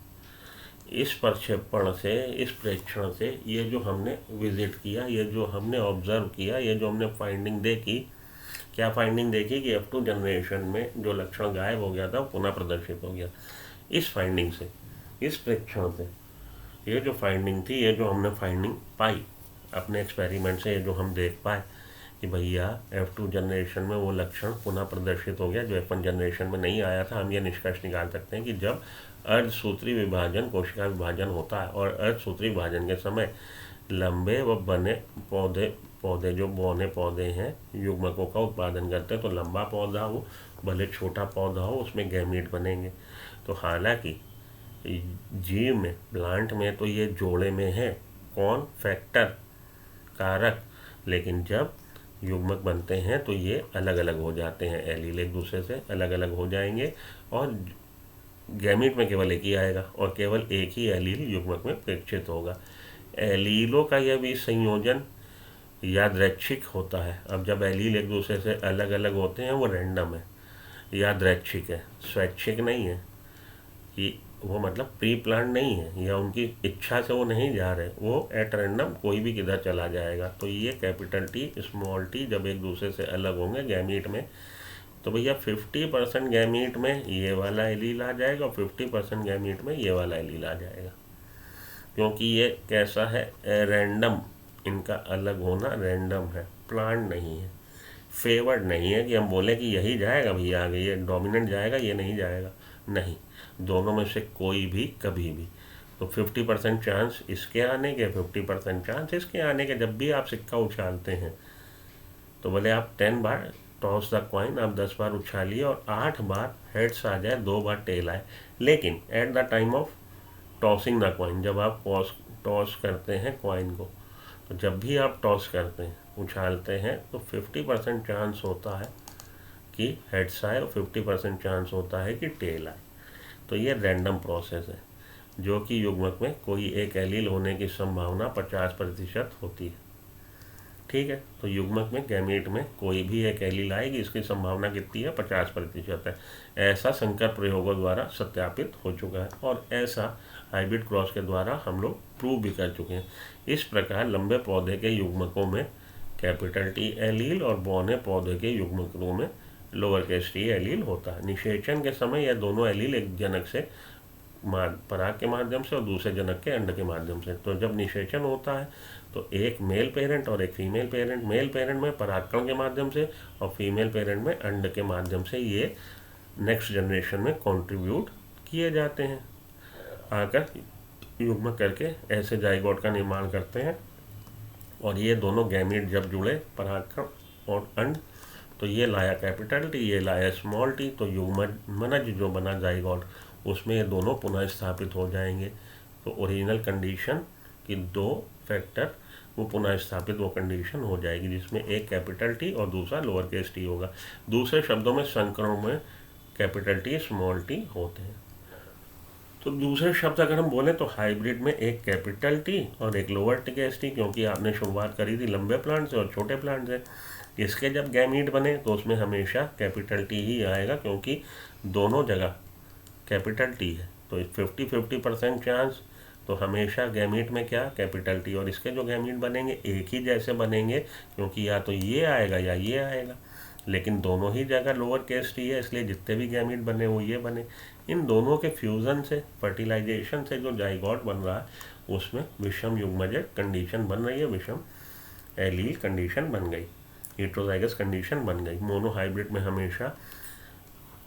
इस प्रक्षेपण से, इस प्रेक्षण से, ये जो हमने विजिट किया, ये जो हमने ऑब्जर्व किया, ये जो हमने फाइंडिंग देखी, क्या फाइंडिंग देखी कि F2 जनरेशन में जो लक्षण गायब हो गया था वो पुनः प्रदर्शित हो गया। इस फाइंडिंग से, इस प्रेक्षण से, ये जो फाइंडिंग थी, ये जो हमने फाइंडिंग पाई अपने एक्सपेरिमेंट से, ये जो हम देख पाए कि भैया F2 जनरेशन में वो लक्षण पुनः प्रदर्शित हो गया जो F1 जनरेशन में नहीं आया था। हम ये निष्कर्ष निकाल सकते हैं कि जब अर्धसूत्री विभाजन, कोशिका विभाजन होता है, और अर्धसूत्री विभाजन के समय लंबे व बने पौधे जो बौने पौधे हैं युग्मकों का उत्पादन करते हैं, तो लंबा पौधा हो भले छोटा पौधा हो, उसमें गैमीट बनेंगे। तो हालांकि जीव में, प्लांट में तो ये जोड़े में है, कौन, फैक्टर, कारक, लेकिन जब युग्मक बनते हैं तो ये अलग अलग हो जाते हैं, एलील एक दूसरे से अलग अलग हो जाएंगे, और गैमीट में केवल एक ही आएगा और केवल एक ही एलील युग्मक में प्रेक्षित होगा। एलीलों का यह भी संयोजन यादृच्छिक होता है। अब जब एलील एक दूसरे से अलग अलग होते हैं वो रैंडम है, यादृच्छिक है, स्वैच्छिक नहीं है, कि वो मतलब प्री प्लान नहीं है या उनकी इच्छा से वो नहीं जा रहे, वो एट रैंडम कोई भी किधर चला जाएगा। तो ये कैपिटल टी स्मॉल टी जब एक दूसरे से अलग होंगे गैमीट में, तो भैया 50% गैमीट में ये वाला एलील आ जाएगा और 50% गैमीट में ये वाला एलील आ जाएगा। क्योंकि ये कैसा है, रैंडम, इनका अलग होना रैंडम है, प्लान नहीं है, फेवर्ड नहीं है कि हम बोले कि यही जाएगा भैया आगे, ये डोमिनेंट जाएगा ये नहीं जाएगा, नहीं, दोनों में से कोई भी कभी भी। तो 50% चांस इसके आने के, 50% चांस इसके आने के। जब भी आप सिक्का उछालते हैं तो भले आप 10 बार टॉस द कॉइन, आप 10 बार उछालिए और 8 बार हेड्स आ जाए, 2 बार टेल आए, लेकिन at the time of tossing the coin, जब आप टॉस करते हैं कॉइन को, तो जब भी आप टॉस करते हैं, उछालते हैं, तो 50% चांस होता है कि हेड्स आए और 50% चांस होता है कि टेल आए। तो ये रैंडम प्रोसेस है, जो कि युग्मक में कोई एक एलील होने की संभावना 50% होती है। ठीक है, तो युग्मक में, गैमीट में कोई भी एक एलील आएगी, इसकी संभावना कितनी है, 50% है। ऐसा संकर प्रयोगों द्वारा सत्यापित हो चुका है और ऐसा हाइब्रिड क्रॉस के द्वारा हम लोग प्रूव भी कर चुके हैं। इस प्रकार लंबे पौधे के युग्मकों में कैपिटल टी एलील और बौने पौधे के युग्मकों में लोअर केस टी एलील होता है। निषेचन के समय यह दोनों एलील एक जनक से पराग के माध्यम से और दूसरे जनक के अंड के माध्यम से, तो जब निषेचन होता है तो एक मेल पेरेंट और एक फीमेल पेरेंट, मेल पेरेंट में परागकण के माध्यम से और फीमेल पेरेंट में अंड के माध्यम से ये नेक्स्ट जनरेशन में कंट्रीब्यूट किए जाते हैं, आकर युग्मक करके ऐसे जाइगोट का निर्माण करते हैं। और ये दोनों गैमीट जब जुड़े, परागकण और अंड, तो ये लाया कैपिटल टी, ये लाया स्मॉल टी, तो युग्मनज जो बना जाइगोट, उसमें ये दोनों पुनः स्थापित हो जाएंगे। तो ओरिजिनल कंडीशन की 2 फैक्टर वो पुनः स्थापित वो कंडीशन हो जाएगी, जिसमें एक कैपिटल टी और दूसरा लोअर केस टी होगा। दूसरे शब्दों में संकरों में कैपिटल टी स्मॉल टी होते हैं। तो दूसरे शब्द अगर हम बोलें तो हाइब्रिड में एक कैपिटल टी और एक लोअर केस टी, क्योंकि आपने शुरुआत करी थी लंबे प्लांट से और छोटे प्लांट से। इसके जब गैमीट बने तो उसमें हमेशा कैपिटल टी ही आएगा, क्योंकि दोनों जगह कैपिटल टी है। तो 50-50% चांस, तो हमेशा गैमीट में क्या, कैपिटल टी। और इसके जो गैमीट बनेंगे एक ही जैसे बनेंगे, क्योंकि या तो ये आएगा या ये आएगा, लेकिन दोनों ही जगह लोअर केस टी है, इसलिए जितने भी गैमीट बने वो ये बने। इन दोनों के फ्यूज़न से, फर्टिलाइजेशन से जो जाइगोट बन रहा है, उसमें विषम युग्मज कंडीशन बन रही है, विषम एलील कंडीशन बन गई, हेटेरोजाइगस कंडीशन बन गई। मोनो हाइब्रिड में हमेशा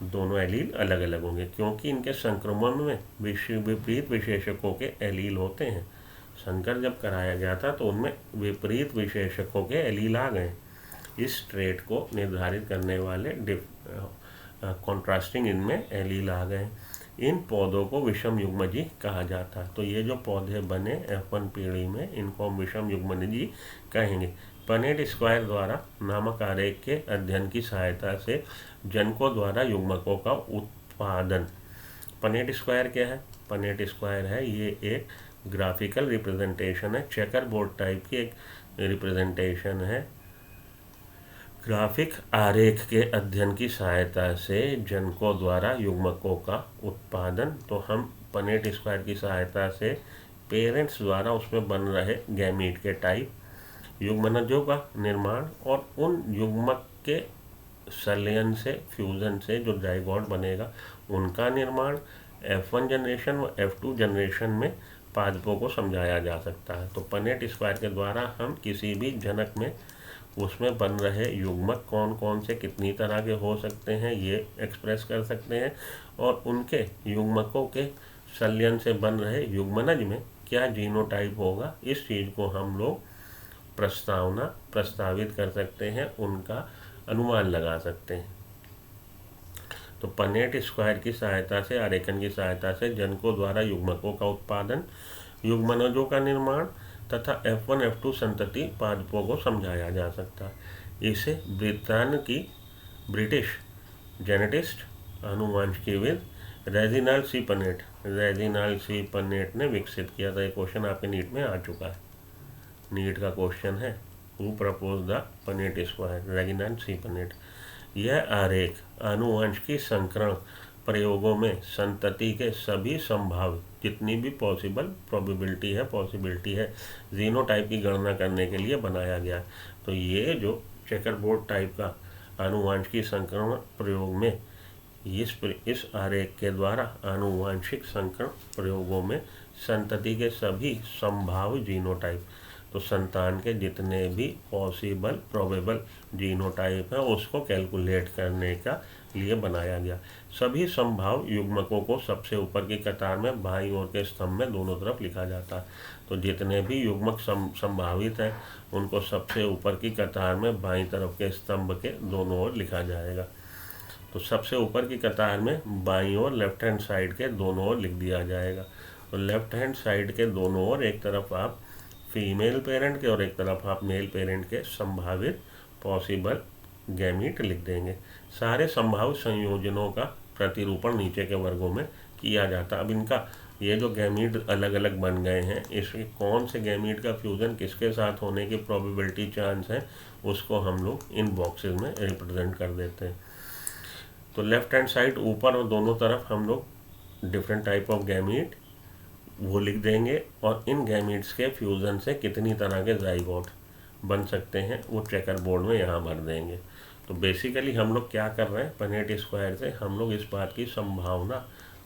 दोनों एलील अलग अलग होंगे, क्योंकि इनके संक्रमण में विपरीत विशेषकों के एलील होते हैं। संकर जब कराया गया था तो उनमें विपरीत विशेषकों के एलील आ गए। इस ट्रेट को निर्धारित करने वाले कॉन्ट्रास्टिंग इनमें एलील आ गए। इन पौधों को विषम युग्मजी कहा जाता है। तो ये जो पौधे बने F1 पीढ़ी में, इनको हम विषम युग्मजी कहेंगे। पनेट स्क्वायर द्वारा नामक आरेख के अध्ययन की सहायता से जनकों द्वारा युग्मकों का उत्पादन। पनेट स्क्वायर क्या है? पनेट स्क्वायर है, ये एक ग्राफिकल रिप्रेजेंटेशन है, चेकर बोर्ड टाइप की एक रिप्रेजेंटेशन है। ग्राफिक आरेख के अध्ययन की सहायता से जनकों द्वारा युग्मकों का उत्पादन। तो हम पनेट स्क्वायर की सहायता से पेरेंट्स द्वारा उसमें बन रहे गैमीट के टाइप, युग्मनजों का निर्माण और उन युग्मक के संलयन से, फ्यूजन से जो जाइगोट बनेगा उनका निर्माण F1 जनरेशन व F2 जनरेशन में पादपों को समझाया जा सकता है। तो पनेट स्क्वायर के द्वारा हम किसी भी जनक में उसमें बन रहे युग्मक कौन कौन से, कितनी तरह के हो सकते हैं, ये एक्सप्रेस कर सकते हैं, और उनके युग्मकों के संलयन से बन रहे युग्मनज में क्या जीनोटाइप होगा, इस चीज़ को हम लोग प्रस्तावित कर सकते हैं, उनका अनुमान लगा सकते हैं। तो पनेट स्क्वायर की सहायता से, आरेखन की सहायता से जनकों द्वारा युग्मकों का उत्पादन, युग्मनजों का निर्माण तथा F1 F2 संतति पादपों को समझाया जा सकता है। इसे ब्रिटिश जेनेटिस्ट आनुवंशिकीविद रेजिनाल्ड सी पनेट ने विकसित किया था। ये क्वेश्चन आपके नीट में आ चुका है। नीट का क्वेश्चन है, who propose the Punnett square? Reginald C Punnett. यह आरेख आनुवंशिकी संकरण प्रयोगों में संतति के सभी संभावित, जितनी भी पॉसिबिलिटी है जीनोटाइप की गणना करने के लिए बनाया गया। तो ये जो चेकर बोर्ड टाइप का आनुवंशिकी संकरण प्रयोग में इस आरेख के द्वारा आनुवंशिक संकरण प्रयोगों में संतति के सभी संभाव्य जीनोटाइप। तो संतान के जितने भी पॉसिबल प्रोबेबल जीनोटाइप है उसको कैलकुलेट करने का लिए बनाया गया। सभी संभाव्य युग्मकों को सबसे ऊपर की कतार में बाईं ओर के स्तंभ में दोनों तरफ लिखा जाता है। तो जितने भी युग्मक संभावित हैं उनको सबसे ऊपर की कतार में बाईं तरफ के स्तंभ के दोनों ओर लिखा जाएगा। तो सबसे ऊपर की कतार में बाईं ओर लेफ्ट हैंड साइड के दोनों ओर लिख दिया जाएगा। तो लेफ्ट हैंड साइड के दोनों ओर एक तरफ आप फीमेल पेरेंट के और एक तरफ आप मेल पेरेंट के संभावित पॉसिबल गैमीट लिख देंगे। सारे संभावित संयोजनों का प्रतिरूपण नीचे के वर्गों में किया जाता। अब इनका ये जो गैमीट अलग अलग बन गए हैं, इसके कौन से गैमीट का फ्यूज़न किसके साथ होने की प्रोबेबिलिटी चांस है उसको हम लोग इन बॉक्सेस में रिप्रेजेंट कर देते हैं। तो लेफ्ट हैंड साइड ऊपर और दोनों तरफ हम लोग डिफरेंट टाइप ऑफ गैमीट वो लिख देंगे और इन गैमीट्स के फ्यूज़न से कितनी तरह के जाइगोट बन सकते हैं वो चेकर बोर्ड में यहाँ भर देंगे। तो बेसिकली हम लोग क्या कर रहे हैं, पनेट स्क्वायर से हम लोग इस बात की संभावना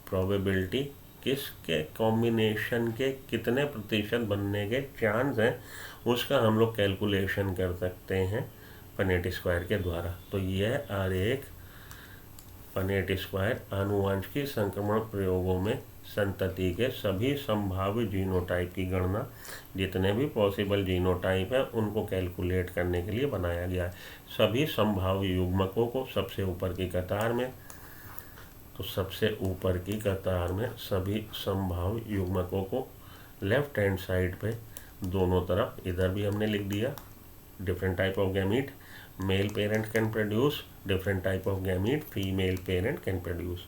प्रोबेबिलिटी किसके कॉम्बिनेशन के कितने प्रतिशत बनने के चांस हैं उसका हम लोग कैलकुलेशन कर सकते हैं पनेट स्क्वायर के द्वारा। तो यह आरेख पनेट स्क्वायर आनुवंशिकी संक्रमण प्रयोगों में संतति के सभी संभाव्य जीनोटाइप की गणना, जितने भी पॉसिबल जीनोटाइप हैं उनको कैलकुलेट करने के लिए बनाया गया है। सभी संभाव्य युग्मकों को सबसे ऊपर की कतार में, तो सबसे ऊपर की कतार में सभी संभाव्य युग्मकों को लेफ्ट हैंड साइड पे दोनों तरफ, इधर भी हमने लिख दिया different type of gamete, male parent can produce different type of gamete, female parent can produce.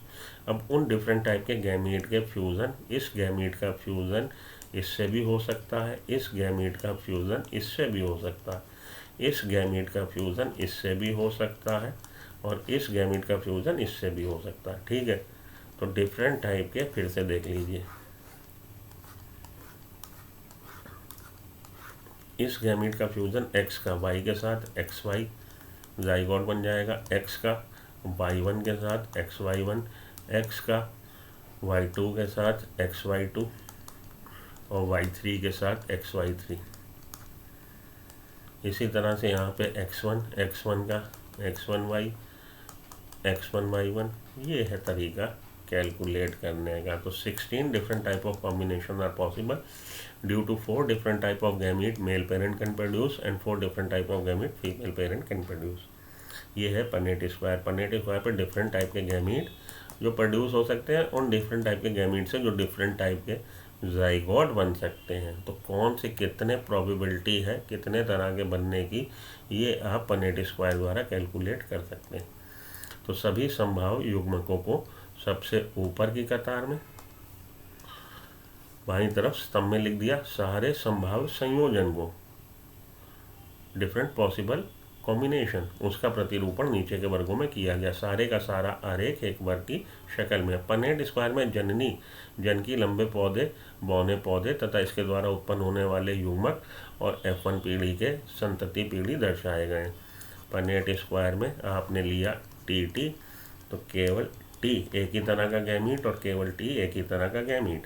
अब उन डिफरेंट टाइप के गैमीट के फ्यूज़न, इस गैमीट का फ्यूज़न इससे भी हो सकता है, इस गैमीट का फ्यूज़न इससे भी हो सकता है, इस गैमीट का फ्यूज़न इससे भी हो सकता है और इस गैमीट का फ्यूज़न इससे भी हो सकता है। ठीक है, तो डिफरेंट टाइप के फिर से देख लीजिए। इस गैमीट का फ्यूज़न x का y के साथ XY जाइगोट बन जाएगा, x का y1 के साथ XY1, x का y2 के साथ XY2 और y3 के साथ XY3। इसी तरह से यहाँ पे x1 का x1y x1y1, ये है तरीका कैलकुलेट करने का। तो 16 different type of combination are possible due to 4 different type of gamete male parent can produce and 4 different type of gamete female parent can produce. ये है पनेट स्क्वायर। पनेट स्क्वायर पर different type के gamete जो produce हो सकते हैं, उन different type के गैमीट से जो डिफरेंट टाइप के जाइगोट बन सकते हैं। तो कौन से कितने प्रोबेबिलिटी है कितने तरह के बनने की, ये आप पनेट स्क्वायर द्वारा कैलकुलेट कर सकते हैं। तो सभी संभाव्य युग्मकों को सबसे ऊपर की कतार में बाईं तरफ स्तंभ में लिख दिया, सारे संभाव्य संयोजन को डिफरेंट पॉसिबल कॉम्बिनेशन उसका प्रतिरूपण नीचे के वर्गों में किया गया। सारे का सारा आरेख एक वर्ग की शक्ल में। पनेट स्क्वायर में जननी, जनकी, लंबे पौधे, बौने पौधे तथा इसके द्वारा उत्पन्न होने वाले युग्मक और F1 पीढ़ी के संतति पीढ़ी दर्शाए गए। पनेट स्क्वायर में आपने लिया टी, तो केवल टी एक ही तरह का गैमीट और केवल टी एक ही तरह का गैमीट,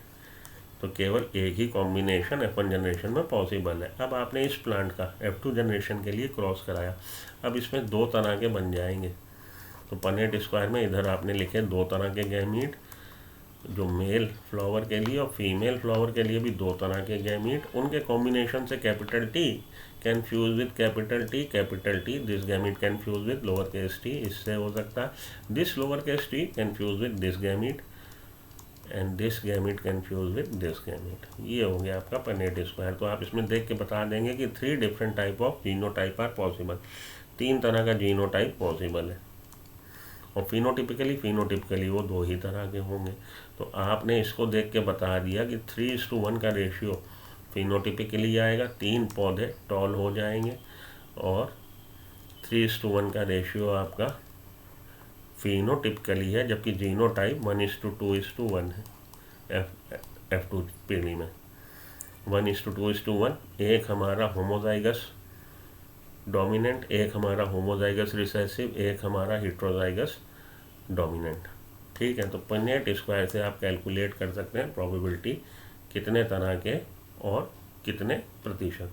तो केवल एक ही कॉम्बिनेशन F1 जनरेशन में पॉसिबल है। अब आपने इस प्लांट का F2 जनरेशन के लिए क्रॉस कराया, अब इसमें दो तरह के बन जाएंगे। तो पनेट स्क्वायर में इधर आपने लिखे दो तरह के गैमीट, जो मेल फ्लावर के लिए और फीमेल फ्लावर के लिए भी दो तरह के गैमीट, उनके कॉम्बिनेशन से capital T can fuse with capital T, this gamete can fuse with lower case T, इससे हो सकता है this lower case T can fuse with this gamete and this gamete can fuse with this gamete. ये हो गया आपका Punnett square. तो आप इसमें देख के बता देंगे कि 3 different type of genotype are possible, 3 तरह का जीनोटाइप पॉसिबल है और फिनोटिपिकली वो 2 ही तरह के होंगे। तो आपने इसको देख के बता दिया कि 3:1 का रेशियो फिनोटिपिकली आएगा, 3 पौधे टॉल हो जाएंगे और 3:1 का रेशियो आपका फिनोटिपिकली है, जबकि जीनोटाइप 1:2:1 है। F2 पीढ़ी में 1:2:1, एक हमारा होमोजाइगस डोमिनेंट, एक हमारा होमोजाइगस रिसेसिव, एक हमारा हेट्रोजाइगस डोमिनेंट। ठीक है, तो पनेट स्क्वायर से आप कैलकुलेट कर सकते हैं प्रोबेबिलिटी कितने तरह के और कितने प्रतिशत।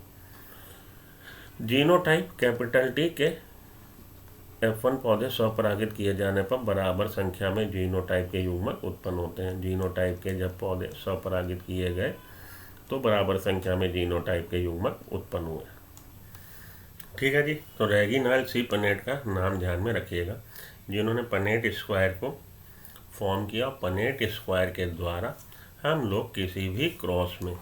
जीनोटाइप कैपिटल टी के F1 पौधे स्वपरागित किए जाने पर बराबर संख्या में जीनोटाइप के युग्मक उत्पन्न होते हैं। जीनोटाइप के जब पौधे स्वपरागित किए गए तो बराबर संख्या में जीनोटाइप के युग्मक उत्पन्न हुए। ठीक है जी। तो रेगिनाल्ड सी पनेट का नाम ध्यान में रखिएगा, जिन्होंने पनेट स्क्वायर को फॉर्म किया। पनेट स्क्वायर के द्वारा हम लोग किसी भी क्रॉस में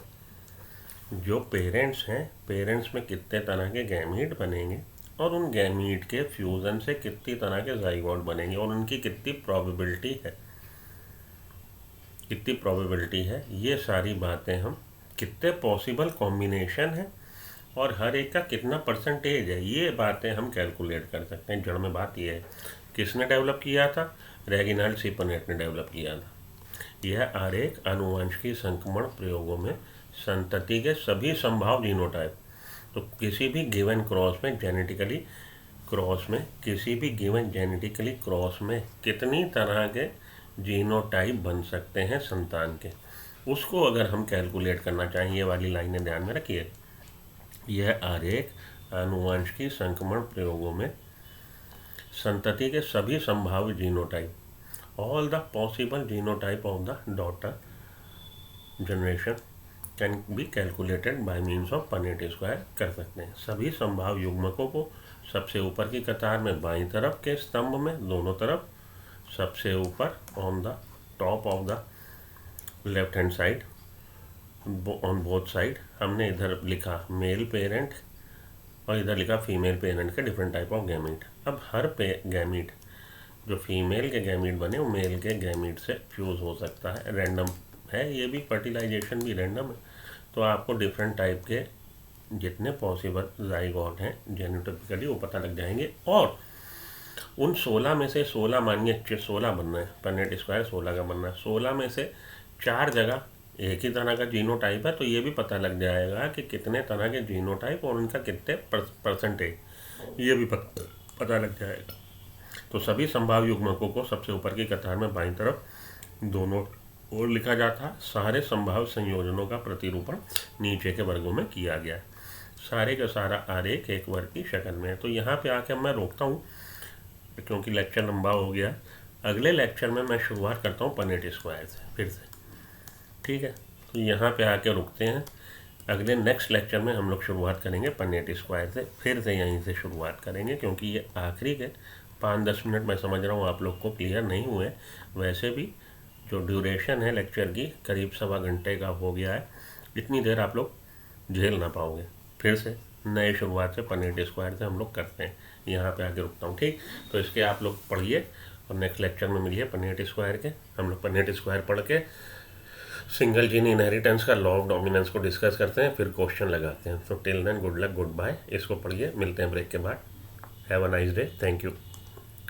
जो पेरेंट्स हैं, पेरेंट्स में कितने तरह के गैमीट बनेंगे और उन गैमीट के फ्यूज़न से कितनी तरह के ज़ाइगोट बनेंगे और उनकी कितनी प्रोबेबिलिटी है, ये सारी बातें हम, कितने पॉसिबल कॉम्बिनेशन है और हर एक का कितना परसेंटेज है, ये बातें हम कैलकुलेट कर सकते हैं। जड़ में बात ये है, किसने डेवलप किया था? रेगिनाल्ड सी पनेट ने डेवलप किया था। यह आरेख आनुवंशिकी संक्रमण प्रयोगों में संतति के सभी संभाव जीनोटाइप, तो किसी भी गिवन क्रॉस में जेनेटिकली क्रॉस में कितनी तरह के जीनोटाइप बन सकते हैं संतान के, उसको अगर हम कैलकुलेट करना चाहें, ये वाली लाइनें ध्यान में रखिए। यह आरेख आनुवंशिकी संक्रमण प्रयोगों में संतति के सभी संभावित genotype, all the possible genotype of the daughter generation can be calculated by means of Punnett square कर सकते हैं। सभी संभाव युग्मकों को सबसे ऊपर की कतार में बाईं तरफ के स्तंभ में दोनों तरफ, सबसे ऊपर on the top of the left hand side on both side, हमने इधर लिखा मेल पेरेंट और इधर लिखा फीमेल पेरेंट के डिफरेंट टाइप ऑफ गैमीट। अब हर गैमीट जो फीमेल के गैमीट बने वो मेल के गैमीट से फ्यूज़ हो सकता है। रैंडम है, ये भी फर्टिलाइजेशन भी रैंडम है। तो आपको डिफरेंट टाइप के जितने पॉसिबल ज़ाइगोट हैं जेनेटिकली वो पता लग जाएंगे। और उन 16 में से 16 मानिए 16 बनना है, पनेट स्क्वायर 16 का बनना है, 16 में से 4 जगह एक ही तरह का जीनोटाइप है, तो ये भी पता लग जाएगा कि कितने तरह के जीनोटाइप और उनका कितने परसेंटेज, ये भी पता लग जाएगा। तो सभी संभाव्य युग्मकों को सबसे ऊपर की कतार में बाईं तरफ दोनों ओर लिखा जाता है। सारे संभाव्य संयोजनों का प्रतिरूपण नीचे के वर्गों में किया गया है। सारे का सारा आरेख एक वर्ग की शक्ल में है। तो यहाँ पे आके मैं रोकता हूँ क्योंकि लेक्चर लंबा हो गया। अगले लेक्चर में मैं शुरुआत करता हूँ पनेट स्क्वायर से फिर से, ठीक है। तो यहाँ पे आके रुकते हैं। अगले नेक्स्ट लेक्चर में हम लोग शुरुआत करेंगे पनेट स्क्वायर से, फिर से यहीं से शुरुआत करेंगे क्योंकि ये आखिरी के 5-10 मिनट मैं समझ रहा हूँ आप लोग को क्लियर नहीं हुए। वैसे भी जो ड्यूरेशन है लेक्चर की करीब 1.25 घंटे का हो गया है, इतनी देर आप लोग झेल ना पाओगे। फिर से नए शुरुआत से पनेट स्क्वायर से हम लोग करते हैं। यहाँ पे आके रुकता हूँ, ठीक। तो इसके आप लोग पढ़िए और नेक्स्ट लेक्चर में मिलिए पनेट स्क्वायर के। हम लोग पनेट स्क्वायर पढ़ के सिंगल जीन इनहेरिटेंस का लॉ ऑफ डोमिनेंस को डिस्कस करते हैं, फिर क्वेश्चन लगाते हैं। तो till then good luck, good bye. इसको पढ़िए, मिलते हैं ब्रेक के बाद। Have a nice day, thank you.